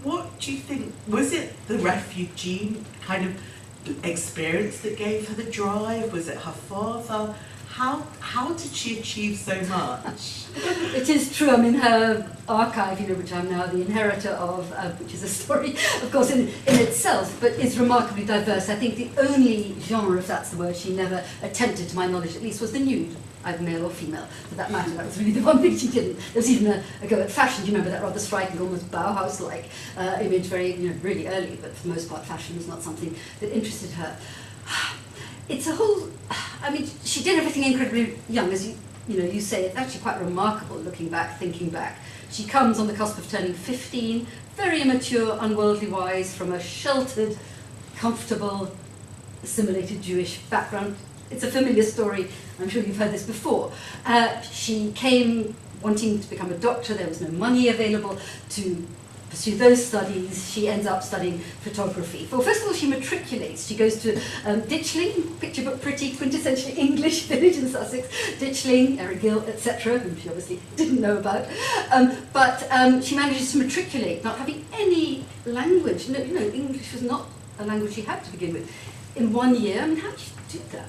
what do you think, was it the refugee kind of experience that gave her the drive? Was it her father? How did she achieve so much? It is true. I mean, her archive, which I'm now the inheritor of, which is a story, of course, in itself, but is remarkably diverse. I think the only genre, if that's the word, she never attempted, to my knowledge at least, was the nude, either male or female, for that matter. That was really the one thing she didn't. There was even a go at fashion. Do you remember that rather striking, almost Bauhaus-like image, very, really early, but for the most part, fashion was not something that interested her. It's a whole, I mean, she did everything incredibly young, as you say. It's actually quite remarkable looking back, thinking back. She comes on the cusp of turning 15, very immature, unworldly wise, from a sheltered, comfortable, assimilated Jewish background. it's a familiar story. I'm sure you've heard this before. She came wanting to become a doctor. There was no money available to pursue those studies. She ends up studying photography. Well, first of all, she matriculates. She goes to Ditchling, picture book pretty, quintessentially English village in Sussex, Ditchling, Errigill, etc., whom she obviously didn't know about. But she manages to matriculate, not having any language. No, English was not a language she had to begin with. In 1 year, I mean, how did she do that?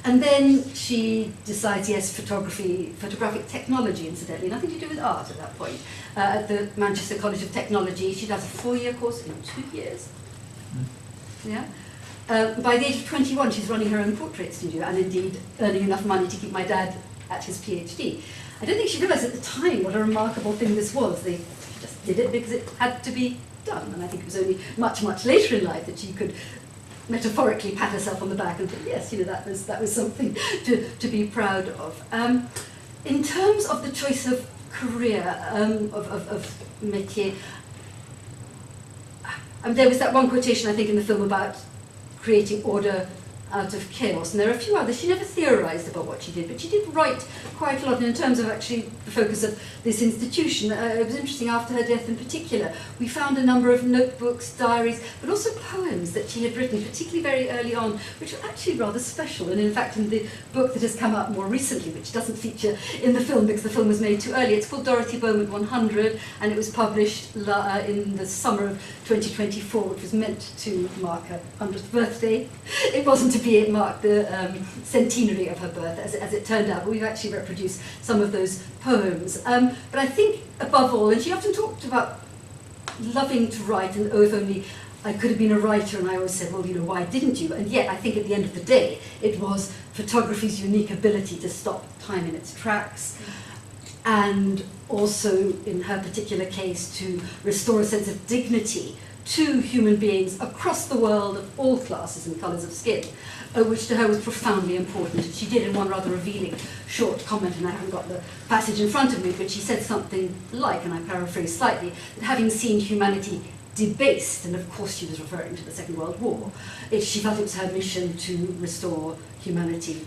And then she decides, yes, photographic technology, incidentally, nothing to do with art at that point. At the Manchester College of Technology, she does a 4-year course in 2 years. Yeah. By the age of 21, she's running her own portrait studio and indeed earning enough money to keep my dad at his PhD. I don't think she realised at the time what a remarkable thing this was. They just did it because it had to be done. And I think it was only much, much later in life that she could metaphorically pat herself on the back and think, yes, that was something to be proud of. In terms of the choice of career, of métier, there was that one quotation, I think, in the film about creating order out of chaos, and there are a few others. She never theorised about what she did, but she did write quite a lot, and in terms of actually the focus of this institution, it was interesting after her death in particular. We found a number of notebooks, diaries, but also poems that she had written, particularly very early on, which were actually rather special, and in fact in the book that has come out more recently, which doesn't feature in the film because the film was made too early, it's called Dorothy Bohm 100, and it was published in the summer of 2024, which was meant to mark her 100th birthday. It wasn't to be, it marked the centenary of her birth, as it turned out, but we've actually reproduced some of those poems. But I think, above all, and she often talked about loving to write, and if only I could have been a writer, and I always said, well, why didn't you? And yet, I think at the end of the day, it was photography's unique ability to stop time in its tracks, and also, in her particular case, to restore a sense of dignity to human beings across the world of all classes and colours of skin, which to her was profoundly important. And she did in one rather revealing short comment, and I haven't got the passage in front of me, but she said something like, and I paraphrase slightly, that having seen humanity debased, and of course she was referring to the Second World War, she felt it was her mission to restore humanity,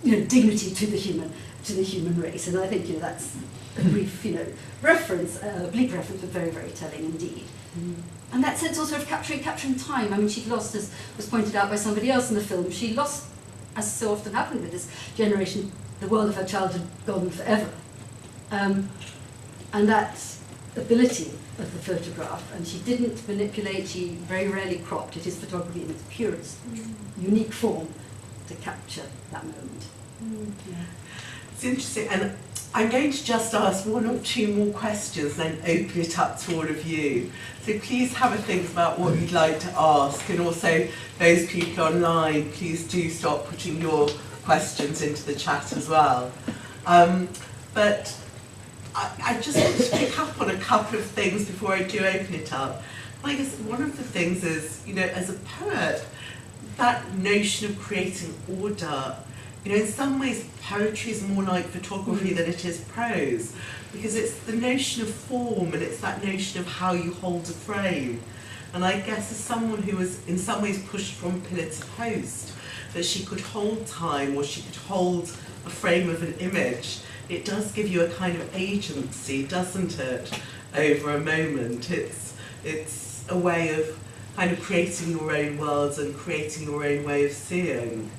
dignity to the human race. And I think that's a brief, reference, a bleak reference, but very, very telling indeed. And that sense also of capturing time. I mean, she'd lost, as was pointed out by somebody else in the film, she lost, as so often happened with this generation, the world of her childhood gone forever. And that ability of the photograph, and she didn't manipulate, she very rarely cropped. It is photography in its purest, unique form to capture that moment. Yeah. It's interesting, and I'm going to just ask 1 or 2 more questions and then open it up to all of you. So please have a think about what you'd like to ask, and also those people online, please do start putting your questions into the chat as well. But I just want to pick up on a couple of things before I do open it up. I guess one of the things is, as a poet, that notion of creating order, in some ways poetry is more like photography than it is prose, because it's the notion of form, and it's that notion of how you hold a frame. And I guess as someone who was in some ways pushed from pillar to post, that she could hold time, or she could hold a frame of an image, it does give you a kind of agency, doesn't it, over a moment. It's a way of kind of creating your own worlds and creating your own way of seeing.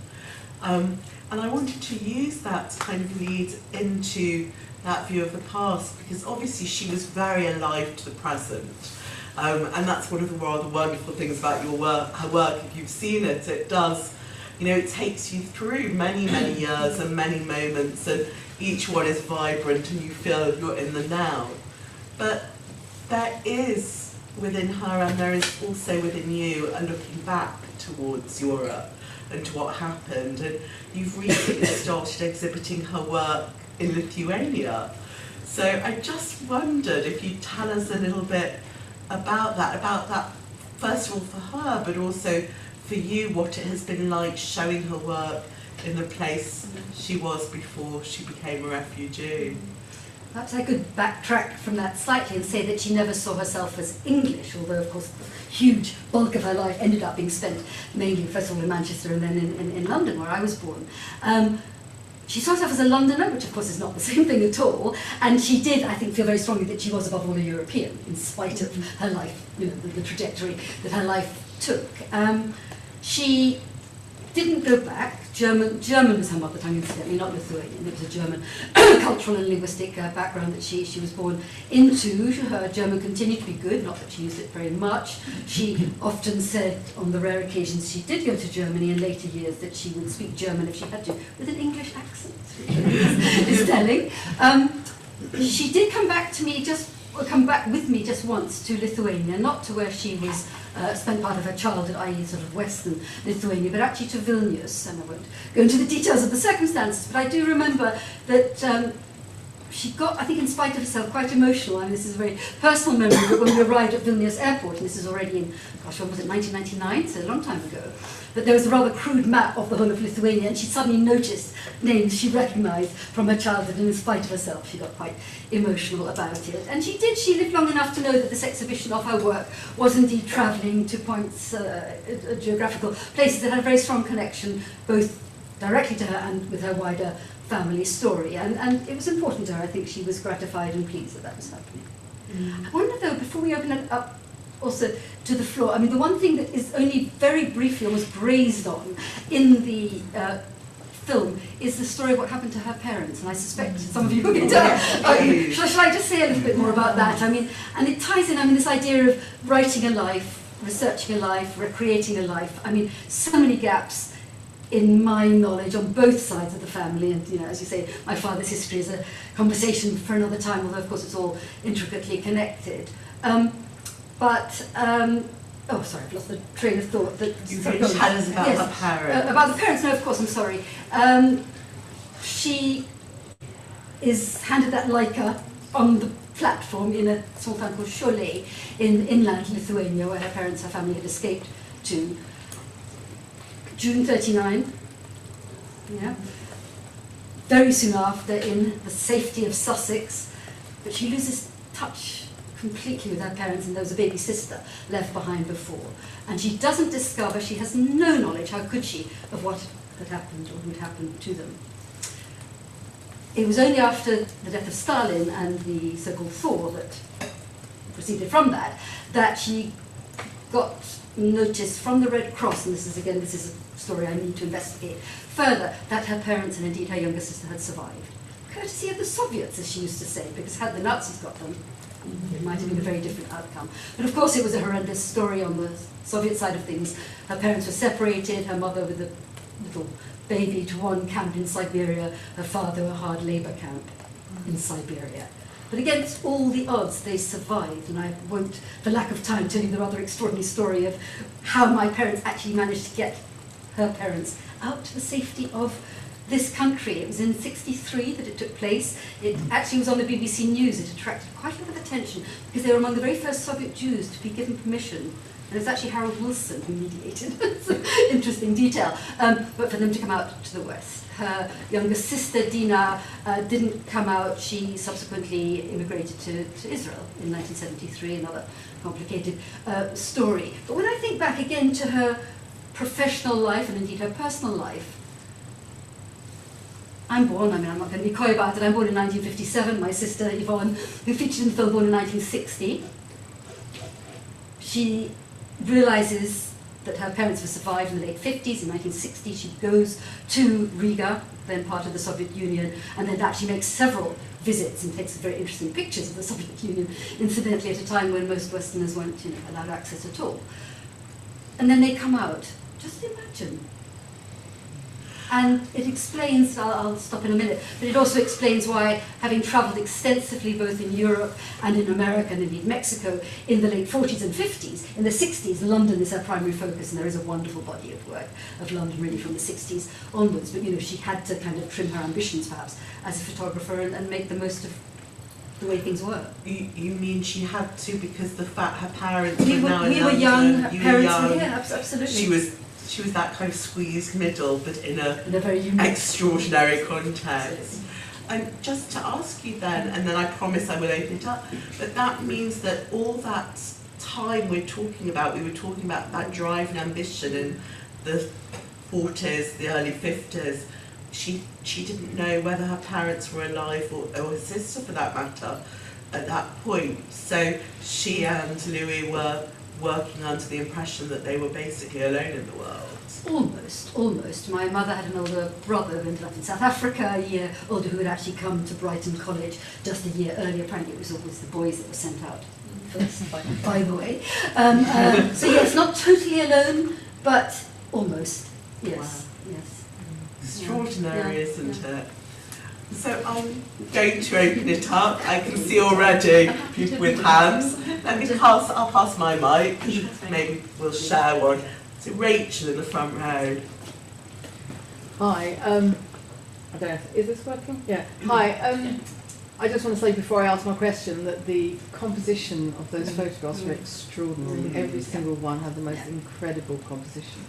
And I wanted to use that to kind of lead into that view of the past, because obviously she was very alive to the present. And that's one of the rather wonderful things about her work. If you've seen it, it does, it takes you through many, many years and many moments, and each one is vibrant and you feel you're in the now. But there is within her, and there is also within you, a looking back towards Europe and to what happened. And you've recently started exhibiting her work in Lithuania. So I just wondered if you'd tell us a little bit about that, first of all for her, but also for you, what it has been like showing her work in the place she was before she became a refugee. Perhaps I could backtrack from that slightly and say that she never saw herself as English, although of course the huge bulk of her life ended up being spent mainly, first of all, in Manchester and then in London, where I was born. She saw herself as a Londoner, which of course is not the same thing at all, and she did, I think, feel very strongly that she was above all a European, in spite of her life, you know, the trajectory that her life took. She didn't go back. German was her mother tongue, incidentally, not Lithuanian. It was a German cultural and linguistic background that she was born into. Her German continued to be good, not that she used it very much. She often said, on the rare occasions she did go to Germany in later years, that she would speak German if she had to, with an English accent, which is telling. She did come back with me just once to Lithuania, not to where she was spent part of her childhood, i.e. sort of western Lithuania, but actually to Vilnius, and I won't go into the details of the circumstances, but I do remember that she got, I think in spite of herself, quite emotional. I mean, this is a very personal memory, but when we arrived at Vilnius airport, and this is already in, gosh, when was it, 1999, so a long time ago, but there was a rather crude map of the whole of Lithuania, and she suddenly noticed names she recognised from her childhood, and in spite of herself, she got quite emotional about it. And she lived long enough to know that this exhibition of her work was indeed travelling to points, geographical places that had a very strong connection, both directly to her and with her wider family story. And it was important to her. I think she was gratified and pleased that was happening. I wonder, though, before we open it up also to the floor, I mean, the one thing that is only very briefly almost grazed on in the film is the story of what happened to her parents, and I suspect some of you will get shall I just say a little bit more about that? I mean, and it ties in, I mean, this idea of writing a life, researching a life, recreating a life. I mean, so many gaps in my knowledge on both sides of the family, and, you know, as you say, my father's history is a conversation for another time, although of course it's all intricately connected. Oh, sorry, I've lost the train of thought. You can tell us about her parents. About the parents, no, of course, I'm sorry. She is handed that Leica on the platform in a small town called Cholet in inland Lithuania, where her family had escaped to. June 39, yeah. Very soon after, in the safety of Sussex, but she loses touch completely with her parents, and there was a baby sister left behind before. And she doesn't discover, she has no knowledge, how could she, of what had happened or would happen to them. It was only after the death of Stalin and the so-called thaw that proceeded from that, that she got notice from the Red Cross, and this is a story I need to investigate further, that her parents and indeed her younger sister had survived. Courtesy of the Soviets, as she used to say, because had the Nazis got them, it might have been a very different outcome. But of course it was a horrendous story on the Soviet side of things. Her parents were separated, her mother with a little baby to one camp in Siberia, her father a hard labour camp in Siberia. But against all the odds, they survived, and I won't, for lack of time, tell you the rather extraordinary story of how my parents actually managed to get her parents out to the safety of this country. It was in '63 that it took place. It actually was on the BBC News. It attracted quite a lot of attention because they were among the very first Soviet Jews to be given permission. And it was actually Harold Wilson who mediated. It's an interesting detail. But for them to come out to the West. Her younger sister, Dina, didn't come out. She subsequently immigrated to Israel in 1973, another complicated story. But when I think back again to her professional life and indeed her personal life, I'm born, I mean, I'm not going to be coy about it, I'm born in 1957. My sister, Yvonne, who featured in the film, born in 1960. She realises that her parents were survived in the late 50s. In 1960, she goes to Riga, then part of the Soviet Union, and then actually makes several visits and takes very interesting pictures of the Soviet Union, incidentally at a time when most Westerners weren't allowed access at all. And then they come out. Just imagine. And it explains, I'll stop in a minute, but it also explains why, having travelled extensively both in Europe and in America and indeed Mexico in the late 40s and 50s, in the 60s, London is her primary focus, and there is a wonderful body of work of London really from the 60s onwards. But she had to kind of trim her ambitions perhaps as a photographer and make the most of the way things were. You mean she had to because her parents were now in London? We were young, her parents were, yeah, absolutely. She was that kind of squeezed middle, but in a very unique, extraordinary context. And just to ask you then, and then I promise I will open it up, but that means that all that time we were talking about that drive and ambition in the 40s, the early 50s, she didn't know whether her parents were alive or her sister for that matter at that point. So she and Louis were working under the impression that they were basically alone in the world. Almost. My mother had an older brother who ended up in South Africa, a year older, who had actually come to Brighton College just a year earlier. Apparently it was always the boys that were sent out first, by the way. So yes, not totally alone, but almost, yes. Wow. Yes. Extraordinary, isn't it? So I'm going to open it up. I can see already people with hands. I'll pass my mic. Maybe we'll share one. So Rachel in the front row. Hi. I don't know. Is this working? Yeah. Hi. I just want to say before I ask my question that the composition of those photographs were extraordinary. Every single one had the most incredible composition.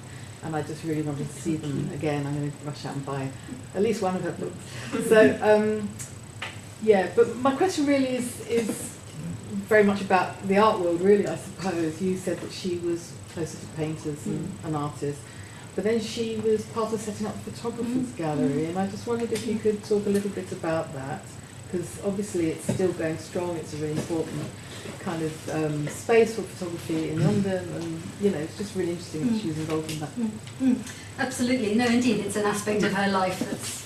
And I just really wanted to see them again. I'm going to rush out and buy at least one of her books. So, yeah, but my question really is very much about the art world, really, I suppose. You said that she was closer to painters and artists, but then she was part of setting up the Photographers Gallery, and I just wondered if you could talk a little bit about that, because obviously it's still going strong. It's a really important kind of space for photography in London, and it's just really interesting that she was involved in that. Absolutely. No, indeed, it's an aspect of her life that's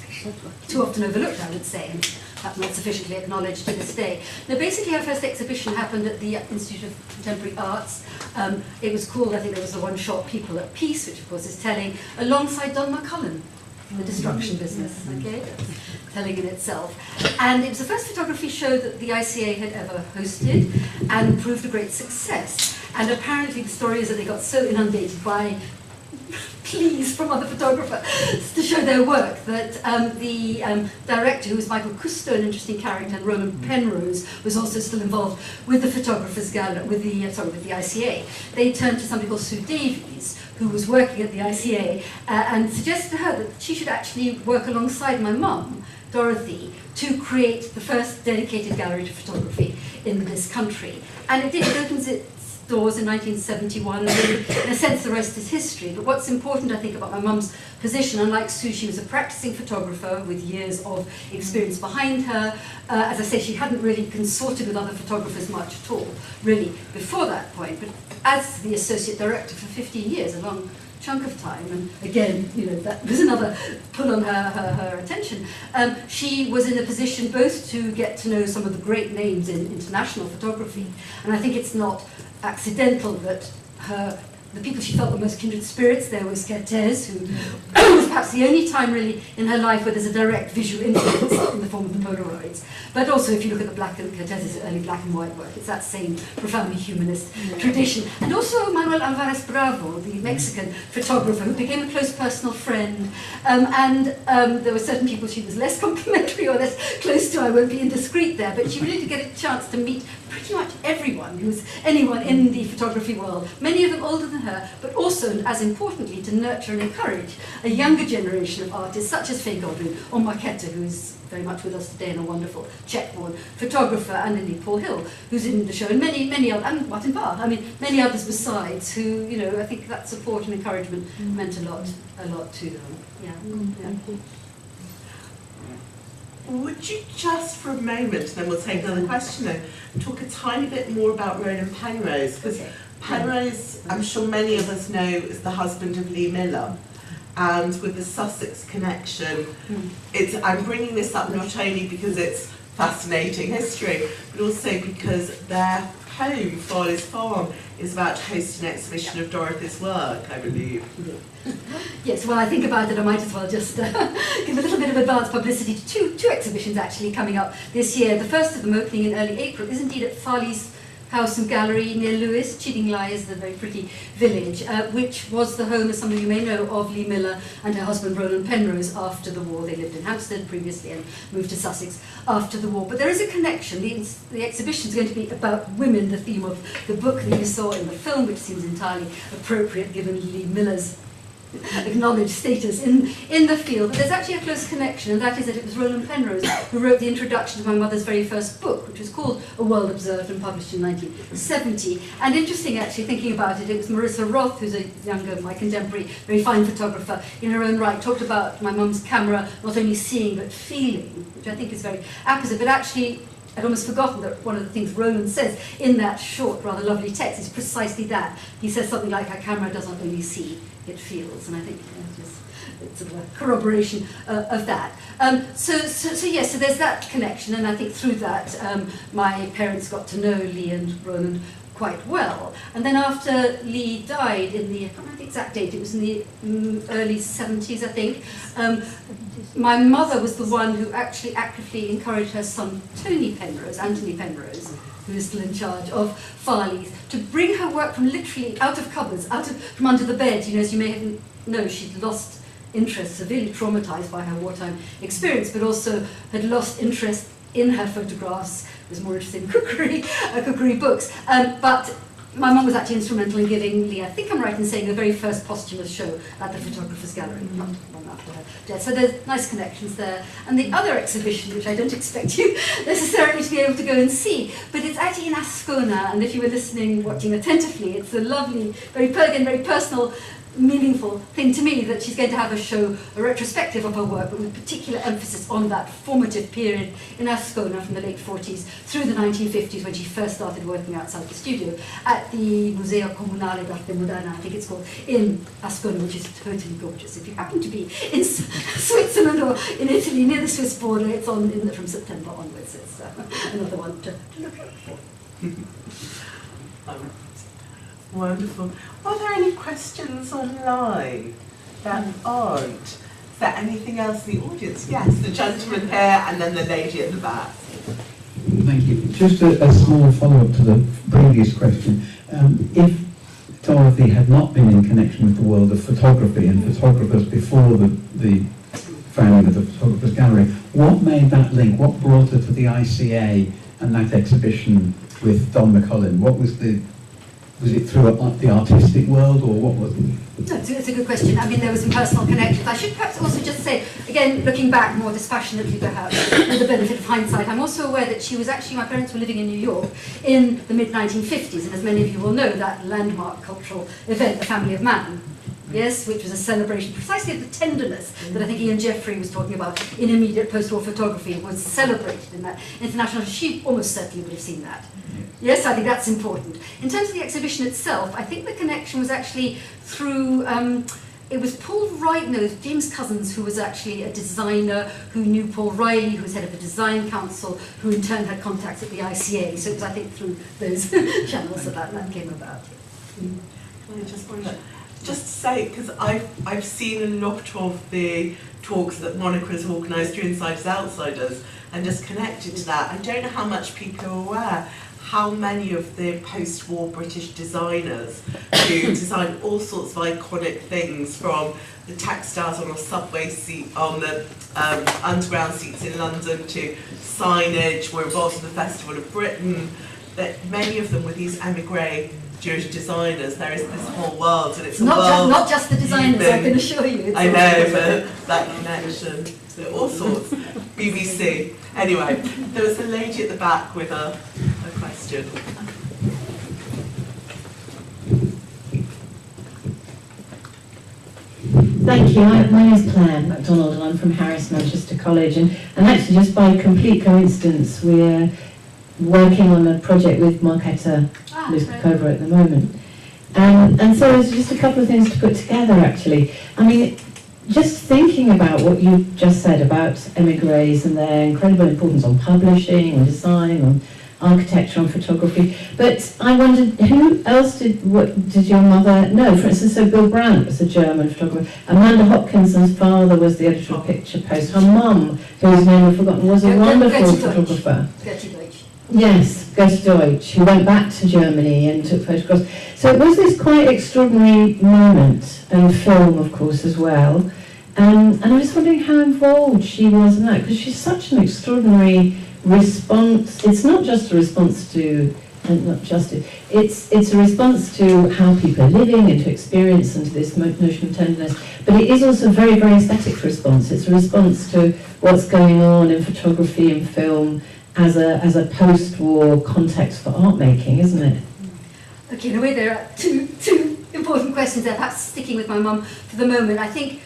too often overlooked, I would say, and perhaps not sufficiently acknowledged to this day. Now, basically, her first exhibition happened at the Institute of Contemporary Arts. It was called, I think it was the one-shot People at Peace, which of course is telling, alongside Don McCullum, the destruction business, okay? Telling in itself. And it was the first photography show that the ICA had ever hosted and proved a great success. And apparently the story is that they got so inundated by pleas from other photographers to show their work that the director, who was Michael Cousteau, an interesting character, and Roland Penrose was also still involved with the Photographers Gallery, with the ICA. They turned to somebody called Sue Davies, who was working at the ICA, and suggested to her that she should actually work alongside my mum, Dorothy, to create the first dedicated gallery to photography in this country. And it did. It opens its doors in 1971, and really, in a sense, the rest is history. But what's important, I think, about my mum's position, unlike Sue, she was a practicing photographer with years of experience behind her. As I say, she hadn't really consorted with other photographers much at all, really, before that point. But as the associate director for 15 years, a long chunk of time, and again, that was another pull on her attention. She was in a position both to get to know some of the great names in international photography, and I think it's not accidental that the people she felt were most kindred spirits there was Cortez, who was perhaps the only time really in her life where there's a direct visual influence in the form of the Polaroids. But also, if you look at Cortez's early black and white work, it's that same profoundly humanist tradition. And also Manuel Alvarez Bravo, the Mexican photographer, who became a close personal friend. There were certain people she was less complimentary or less close to. I won't be indiscreet there, but she really did get a chance to meet pretty much everyone who's anyone in the photography world, many of them older than her, but also, as importantly, to nurture and encourage a younger generation of artists, such as Faye Godwin or Marketa, who's very much with us today, and a wonderful Czech-born photographer, and indeed Paul Hill, who's in the show, and many others, and Martin Barr, many others besides, who, I think that support and encouragement meant a lot to them. Yeah. Thank you. Would you just for a moment, and then we'll take another question then, talk a tiny bit more about Roland Penrose? Because Penrose, I'm sure many of us know, is the husband of Lee Miller. And with the Sussex connection, I'm bringing this up not only because it's fascinating history, but also because their home, Farley's Farm, is about to host an exhibition of Dorothy's work, I believe. Yes, well, I think about it, I might as well just give a little bit of advance publicity to two exhibitions actually coming up this year. The first of them, opening in early April, is indeed at Farley's House and Gallery near Lewes. Chiddingly is the very pretty village, which was the home, as some of you may know, of Lee Miller and her husband Roland Penrose after the war. They lived in Hampstead previously and moved to Sussex after the war. But there is a connection. The exhibition is going to be about women, the theme of the book that you saw in the film, which seems entirely appropriate given Lee Miller's acknowledged status in the field. But there's actually a close connection, and that is that it was Roland Penrose who wrote the introduction to my mother's very first book, which was called A World Observed and published in 1970. And interesting, actually, thinking about it, it was Marissa Roth, who's a younger, my contemporary, very fine photographer in her own right, talked about my mum's camera not only seeing but feeling, which I think is very apposite, but actually I'd almost forgotten that one of the things Roland says in that short, rather lovely text is precisely that. He says something like, "Our camera does not only see, it feels," and I think it's sort of a corroboration of that. So yes, so there's that connection, and I think through that my parents got to know Lee and Roland quite well. And then after Lee died in the, I can't remember the exact date, it was in the early 70s, I think, my mother was the one who actually actively encouraged her son Anthony Penrose, who is still in charge of Farley's, to bring her work from literally out of cupboards, from under the bed. You know, as you may know, she'd lost interest, severely traumatized by her wartime experience, but also had lost interest in her photographs, was more interested in cookery books. But my mum was actually instrumental in giving Lee, I think I'm right in saying, the very first posthumous show at the Photographers' Gallery, not long after her death. So there's nice connections there. And the other exhibition, which I don't expect you necessarily to be able to go and see, but it's actually in Ascona, and if you were listening, watching attentively, it's a lovely, very personal, meaningful thing to me that she's going to have a retrospective of her work, but with particular emphasis on that formative period in Ascona from the late 40s through the 1950s, when she first started working outside the studio at the Museo Comunale d'Arte Moderna, I think it's called, in Ascona, which is totally gorgeous. If you happen to be in Switzerland or in Italy near the Swiss border, it's on from September onwards. It's another one to look out for. Wonderful. Are there any questions online that aren't? Is there anything else in the audience? Yes, the gentleman here and then the lady at the back. Thank you. Just a small follow-up to the previous question. If Dorothy had not been in connection with the world of photography and photographers before the founding of the Photographers' Gallery, what made that link? What brought her to the ICA and that exhibition with Don McCullin? What was it through the artistic world, or what was it? No, it's a good question. I mean, there was some personal connections. I should perhaps also just say, again, looking back more dispassionately perhaps, with the benefit of hindsight, I'm also aware that she was actually, my parents were living in New York in the mid-1950s, and as many of you will know, that landmark cultural event, the Family of Man, yes, which was a celebration precisely of the tenderness that I think Ian Jeffrey was talking about in immediate post-war photography, was celebrated in that international. She almost certainly would have seen that. Yes, I think that's important. In terms of the exhibition itself, I think the connection was actually through, it was Paul Riley, no, it was James Cousins, who was actually a designer who knew Paul Riley, who was head of the design council, who in turn had contacts at the ICA. So it was, I think, through those channels that came about. Can I just wonder, just to say, because I've seen a lot of the talks that Monica has organised through Insiders Outsiders, and just connected to that. I don't know how much people are aware how many of the post-war British designers who designed all sorts of iconic things, from the textiles on a subway seat, on the underground seats in London, to signage, were involved in the Festival of Britain, that many of them were these émigré Jewish designers. There is this whole world, and it's not just the designers, I can assure you. I know, but that connection to all sorts. BBC. Anyway, there was a lady at the back with a question. Thank you. My name is Claire MacDonald and I'm from Harris Manchester College, and actually just by complete coincidence we're working on a project with Marketa Luskakova at the moment. And so there's just a couple of things to put together actually. I mean, just thinking about what you just said about émigrés and their incredible importance on publishing, on design, on architecture, on photography. But I wondered, who else did your mother know? For instance, so Bill Brandt was a German photographer. Amanda Hopkinson's father was the editor of Picture Post. Her mum, whose name I've forgotten, was a wonderful photographer. Yes, Gertie Deutsch, who went back to Germany and took photographs. So it was this quite extraordinary moment, and film, of course, as well. And I was wondering how involved she was in that, because she's such an extraordinary response. It's not just a response to and not just it. It's a response to how people are living and to experience and to this notion of tenderness, but it is also a very, very aesthetic response. It's a response to what's going on in photography and film as a post-war context for art making, isn't it? Okay, in a way there are two important questions there, perhaps sticking with my mum for the moment. I think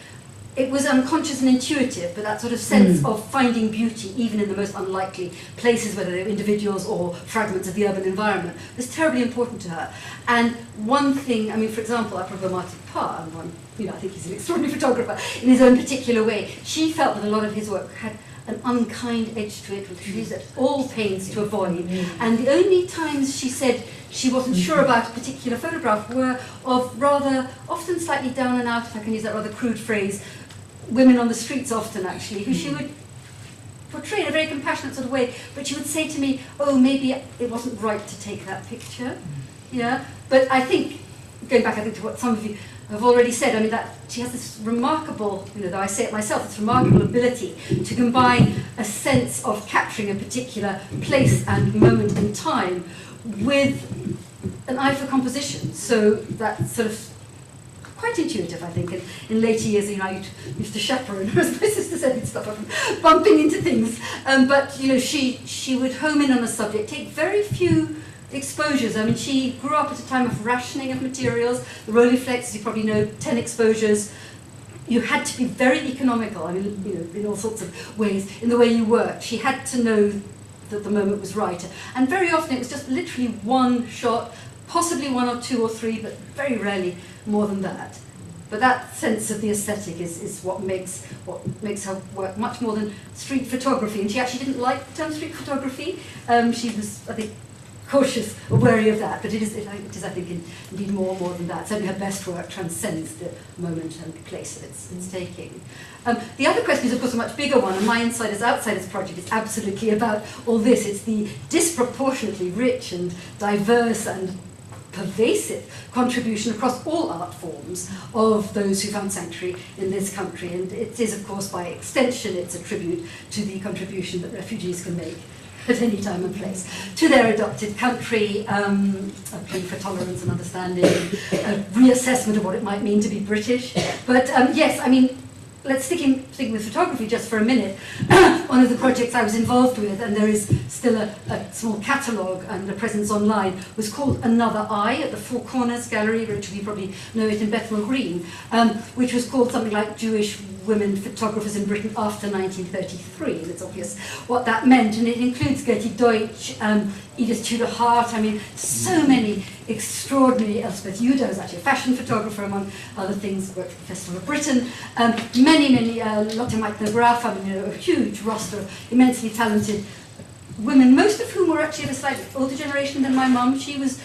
it was unconscious and intuitive, but that sort of sense of finding beauty, even in the most unlikely places, whether they're individuals or fragments of the urban environment, was terribly important to her. And one thing, I mean, for example, apropos Martin Parr, I think he's an extraordinary photographer in his own particular way. She felt that a lot of his work had an unkind edge to it, which she was at all pains to avoid. And the only times she said she wasn't sure about a particular photograph were of rather, often slightly down and out, if I can use that rather crude phrase, women on the streets often actually, who she would portray in a very compassionate sort of way, but she would say to me, oh, maybe it wasn't right to take that picture. Yeah, but I think, going back I think to what some of you have already said, I mean that she has this remarkable, though I say it myself, this remarkable ability to combine a sense of capturing a particular place and moment in time with an eye for composition. So that sort of quite intuitive, I think. And in later years, I used to chaperone her, as my sister said, and stuff, bumping into things. But she would home in on a subject, take very few exposures. I mean, she grew up at a time of rationing of materials. The Rolleiflex, as you probably know, 10 exposures. You had to be very economical. I mean, in all sorts of ways, in the way you worked. She had to know that the moment was right. And very often it was just literally one shot, possibly one or two or three, but very rarely more than that. But that sense of the aesthetic is what makes her work much more than street photography. And she actually didn't like the term street photography. She was, I think, cautious or wary of that, but it is I think, indeed more than that. Certainly her best work transcends the moment and place that it's taking. The other question is, of course, a much bigger one, and my Insiders Outsiders project is absolutely about all this. It's the disproportionately rich and diverse and pervasive contribution across all art forms of those who found sanctuary in this country. And it is, of course, by extension, it's a tribute to the contribution that refugees can make at any time and place to their adopted country, a plea for tolerance and understanding, a reassessment of what it might mean to be British. But yes, I mean, let's sticking with photography just for a minute. One of the projects I was involved with, and there is still a small catalogue and a presence online, was called Another Eye at the Four Corners Gallery, which you probably know it in Bethnal Green, which was called something like Jewish Women Photographers in Britain after 1933, and it's obvious what that meant. And it includes Gertie Deutsch, Edith Tudor Hart, I mean, so many extraordinary, Elspeth Udo was actually a fashion photographer, among other things, worked for the Festival of Britain, many, Lotte Meitner-Graf, I mean, a huge roster of immensely talented women, most of whom were actually of a slightly older generation than my mum. She was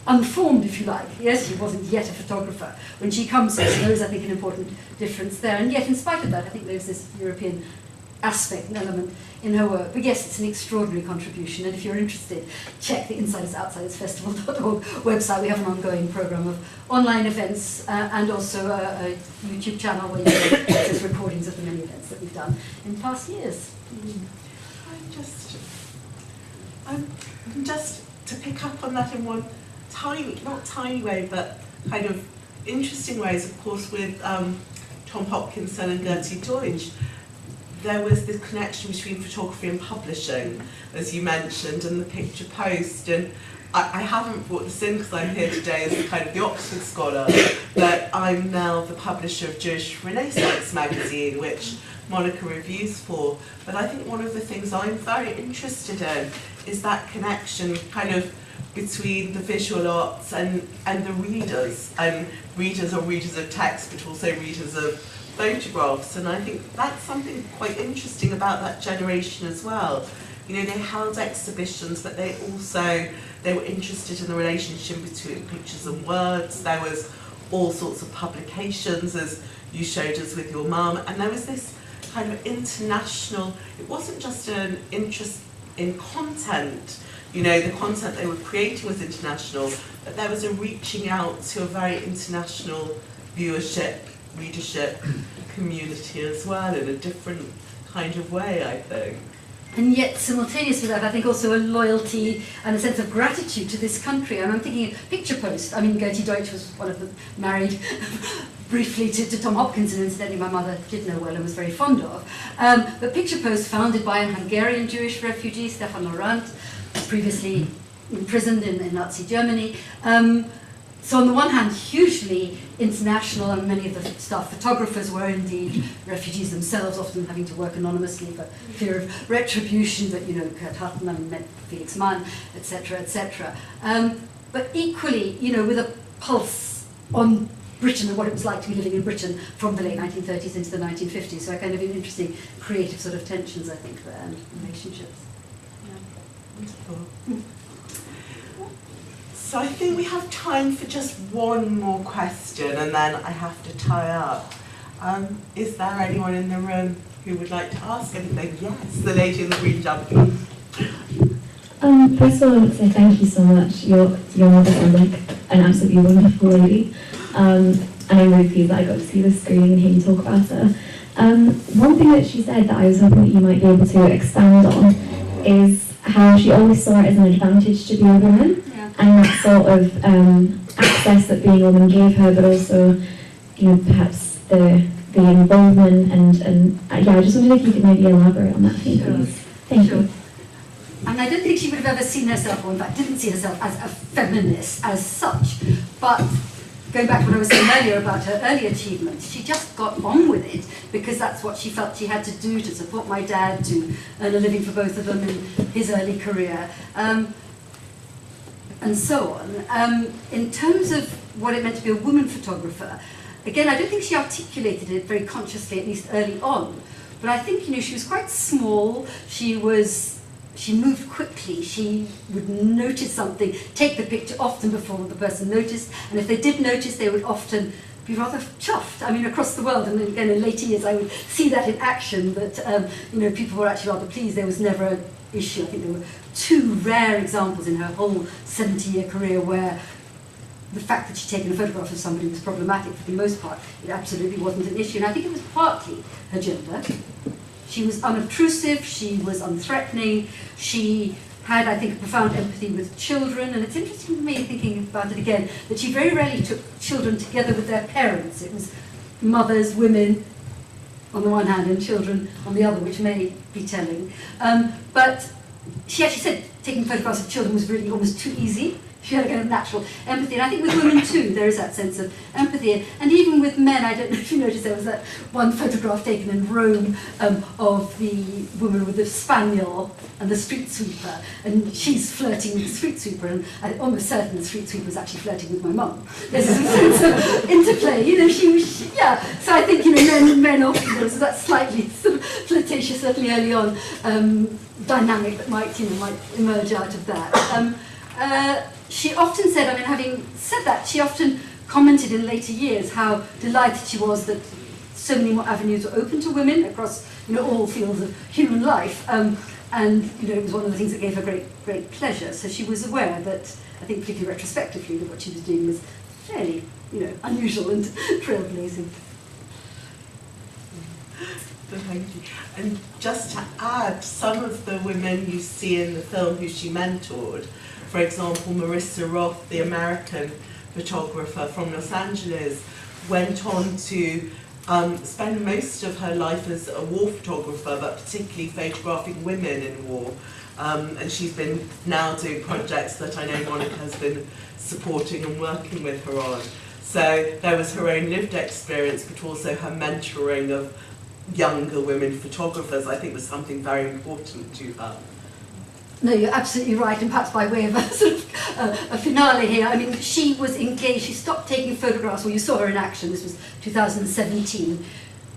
unformed, if you like. Yes, she wasn't yet a photographer when she comes here, so there is, I think, an important difference there. And yet, in spite of that, I think there's this European aspect and element in her work. But yes, it's an extraordinary contribution, and if you're interested, check the InsidersOutsidersFestival.org website. We have an ongoing programme of online events and also a YouTube channel where you can access recordings of the many events that we've done in past years. I'm just to pick up on that in one not tiny way, but kind of interesting ways, of course, with Tom Hopkinson and Gertie Deutsch. There was this connection between photography and publishing, as you mentioned, and the Picture Post. And I haven't brought this in because I'm here today as kind of the Oxford scholar, but I'm now the publisher of Jewish Renaissance magazine, which Monica reviews for. But I think one of the things I'm very interested in is that connection kind of between the visual arts and the readers. And readers are readers of text, but also readers of photographs. And I think that's something quite interesting about that generation as well. You know, they held exhibitions, but they were interested in the relationship between pictures and words. There was all sorts of publications, as you showed us with your mum, and there was this kind of international, it wasn't just an interest in content, you know, the content they were creating was international, but there was a reaching out to a very international viewership, readership, community as well, in a different kind of way, I think. And yet, simultaneous with that, I think also a loyalty and a sense of gratitude to this country. And I'm thinking of Picture Post. I mean, Gertie Deutsch was one of them, married briefly to Tom Hopkins, and incidentally my mother did know well and was very fond of. But Picture Post, founded by a Hungarian Jewish refugee, Stefan Laurent, previously imprisoned in Nazi Germany. So on the one hand, hugely international, and many of the staff photographers were indeed refugees themselves, often having to work anonymously for fear of retribution, but, you know, Kurt Hartmann met Felix Mann, etc., etc. But equally, you know, with a pulse on Britain and what it was like to be living in Britain from the late 1930s into the 1950s. So I kind of an interesting creative sort of tensions, I think, there, and relationships. Yeah. Wonderful. So I think we have time for just one more question, and then I have to tie up. Is there anyone in the room who would like to ask anything? Yes, the lady in the green jumper. First of all, I want to say thank you so much. Your mother sounds like an absolutely wonderful lady. And I'm really pleased that I got to see the screening and hear you talk about her. One thing that she said that I was hoping that you might be able to expand on is how she always saw it as an advantage to be a woman, and that sort of access that being a woman gave her, but also, you know, perhaps the involvement and yeah, I just wondered if you could maybe elaborate on that, please. Thank you. And I don't think she would have ever seen herself, or in fact didn't see herself as a feminist as such, but going back to what I was saying earlier about her early achievements, she just got on with it because that's what she felt she had to do to support my dad, to earn a living for both of them in his early career, and so on. In terms of what it meant to be a woman photographer, again, I don't think she articulated it very consciously, at least early on, but I think, you know, she was quite small, she moved quickly, she would notice something, take the picture often before the person noticed, and if they did notice, they would often be rather chuffed. I mean, across the world, and again, in later years, I would see that in action, that, you know, people were actually rather pleased. There was never an issue. I think there were 2 rare examples in her whole 70-year career where the fact that she'd taken a photograph of somebody was problematic. For the most part, it absolutely wasn't an issue, and I think it was partly her gender. She was unobtrusive, she was unthreatening, she had, I think, a profound empathy with children, and it's interesting to me, thinking about it again, that she very rarely took children together with their parents. It was mothers, women on the one hand, and children on the other, which may be telling. But she actually said taking photographs of children was really almost too easy. She had a kind of natural empathy, and I think with women too, there is that sense of empathy. And even with men, I don't know if you noticed, there was that one photograph taken in Rome of the woman with the spaniel and the street sweeper, and she's flirting with the street sweeper, and I'm almost certain the street sweeper was actually flirting with my mum. There's a sense of interplay, you know, yeah. So I think, you know, men often, there was that slightly sort of flirtatious, certainly early on, dynamic that might emerge out of that. She often said, I mean, having said that, she often commented in later years how delighted she was that so many more avenues were open to women across, you know, all fields of human life. And, you know, it was one of the things that gave her great pleasure. So she was aware that, I think particularly retrospectively, that what she was doing was fairly, you know, unusual and trailblazing. Thank you. And just to add, some of the women you see in the film who she mentored, for example, Marissa Roth, the American photographer from Los Angeles, went on to spend most of her life as a war photographer, but particularly photographing women in war. And she's been now doing projects that I know Monica has been supporting and working with her on. So there was her own lived experience, but also her mentoring of younger women photographers, I think, was something very important to her. No, you're absolutely right, and perhaps by way of a sort of a finale here, I mean, she was engaged, she stopped taking photographs, well, you saw her in action, this was 2017.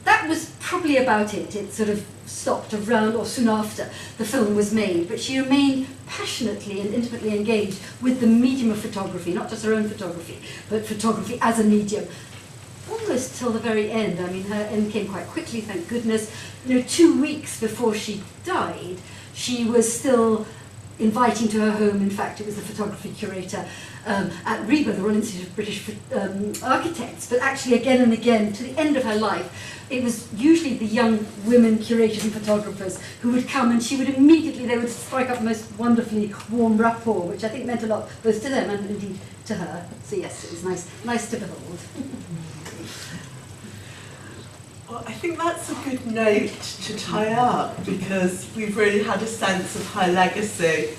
That was probably about it. It sort of stopped around or soon after the film was made, but she remained passionately and intimately engaged with the medium of photography, not just her own photography, but photography as a medium, almost till the very end. I mean, her end came quite quickly, thank goodness. You know, 2 weeks before she died, she was still inviting to her home. In fact, it was the photography curator at RIBA, the Royal Institute of British Architects. But actually, again and again, to the end of her life, it was usually the young women curators and photographers who would come, and she would immediately, they would strike up the most wonderfully warm rapport, which I think meant a lot both to them and indeed to her. So yes, it was nice to behold. Well, I think that's a good note to tie up, because we've really had a sense of her legacy,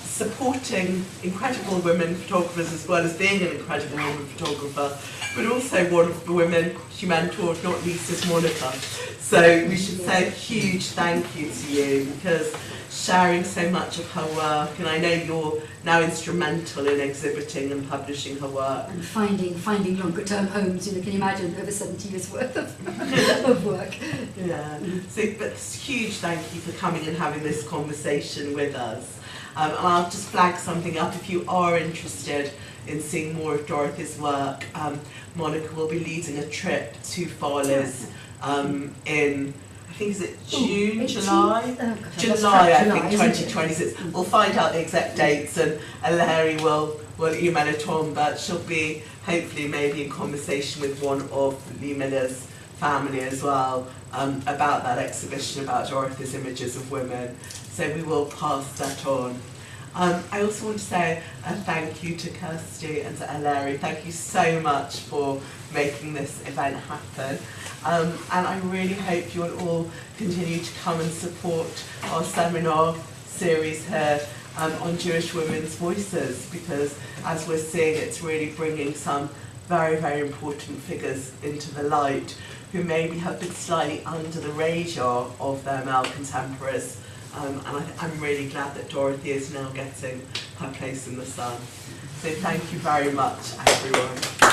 supporting incredible women photographers as well as being an incredible woman photographer, but also one of the women she mentored, not least, is Monica. So we should say a huge thank you to you, because sharing so much of her work, and I know you're now instrumental in exhibiting and publishing her work. And finding longer term homes, can you imagine, over 70 years worth of work. Yeah, so but huge thank you for coming and having this conversation with us. And I'll just flag something up. If you are interested in seeing more of Dorothy's work, Monica will be leading a trip to Farley's in, I think, is it June, July? July, I think, 2026. We'll find out the exact dates, and Larry will email it on, but she'll be hopefully maybe in conversation with one of Lee Miller's family as well about that exhibition, about Dorothy's images of women. So we will pass that on. I also want to say a thank you to Kirsty and to Larry. Thank you so much for making this event happen. And I really hope you'll all continue to come and support our seminar series here on Jewish women's voices, because as we're seeing, it's really bringing some very, very important figures into the light who maybe have been slightly under the radar of their male contemporaries. And I'm really glad that Dorothy is now getting her place in the sun. So thank you very much, everyone.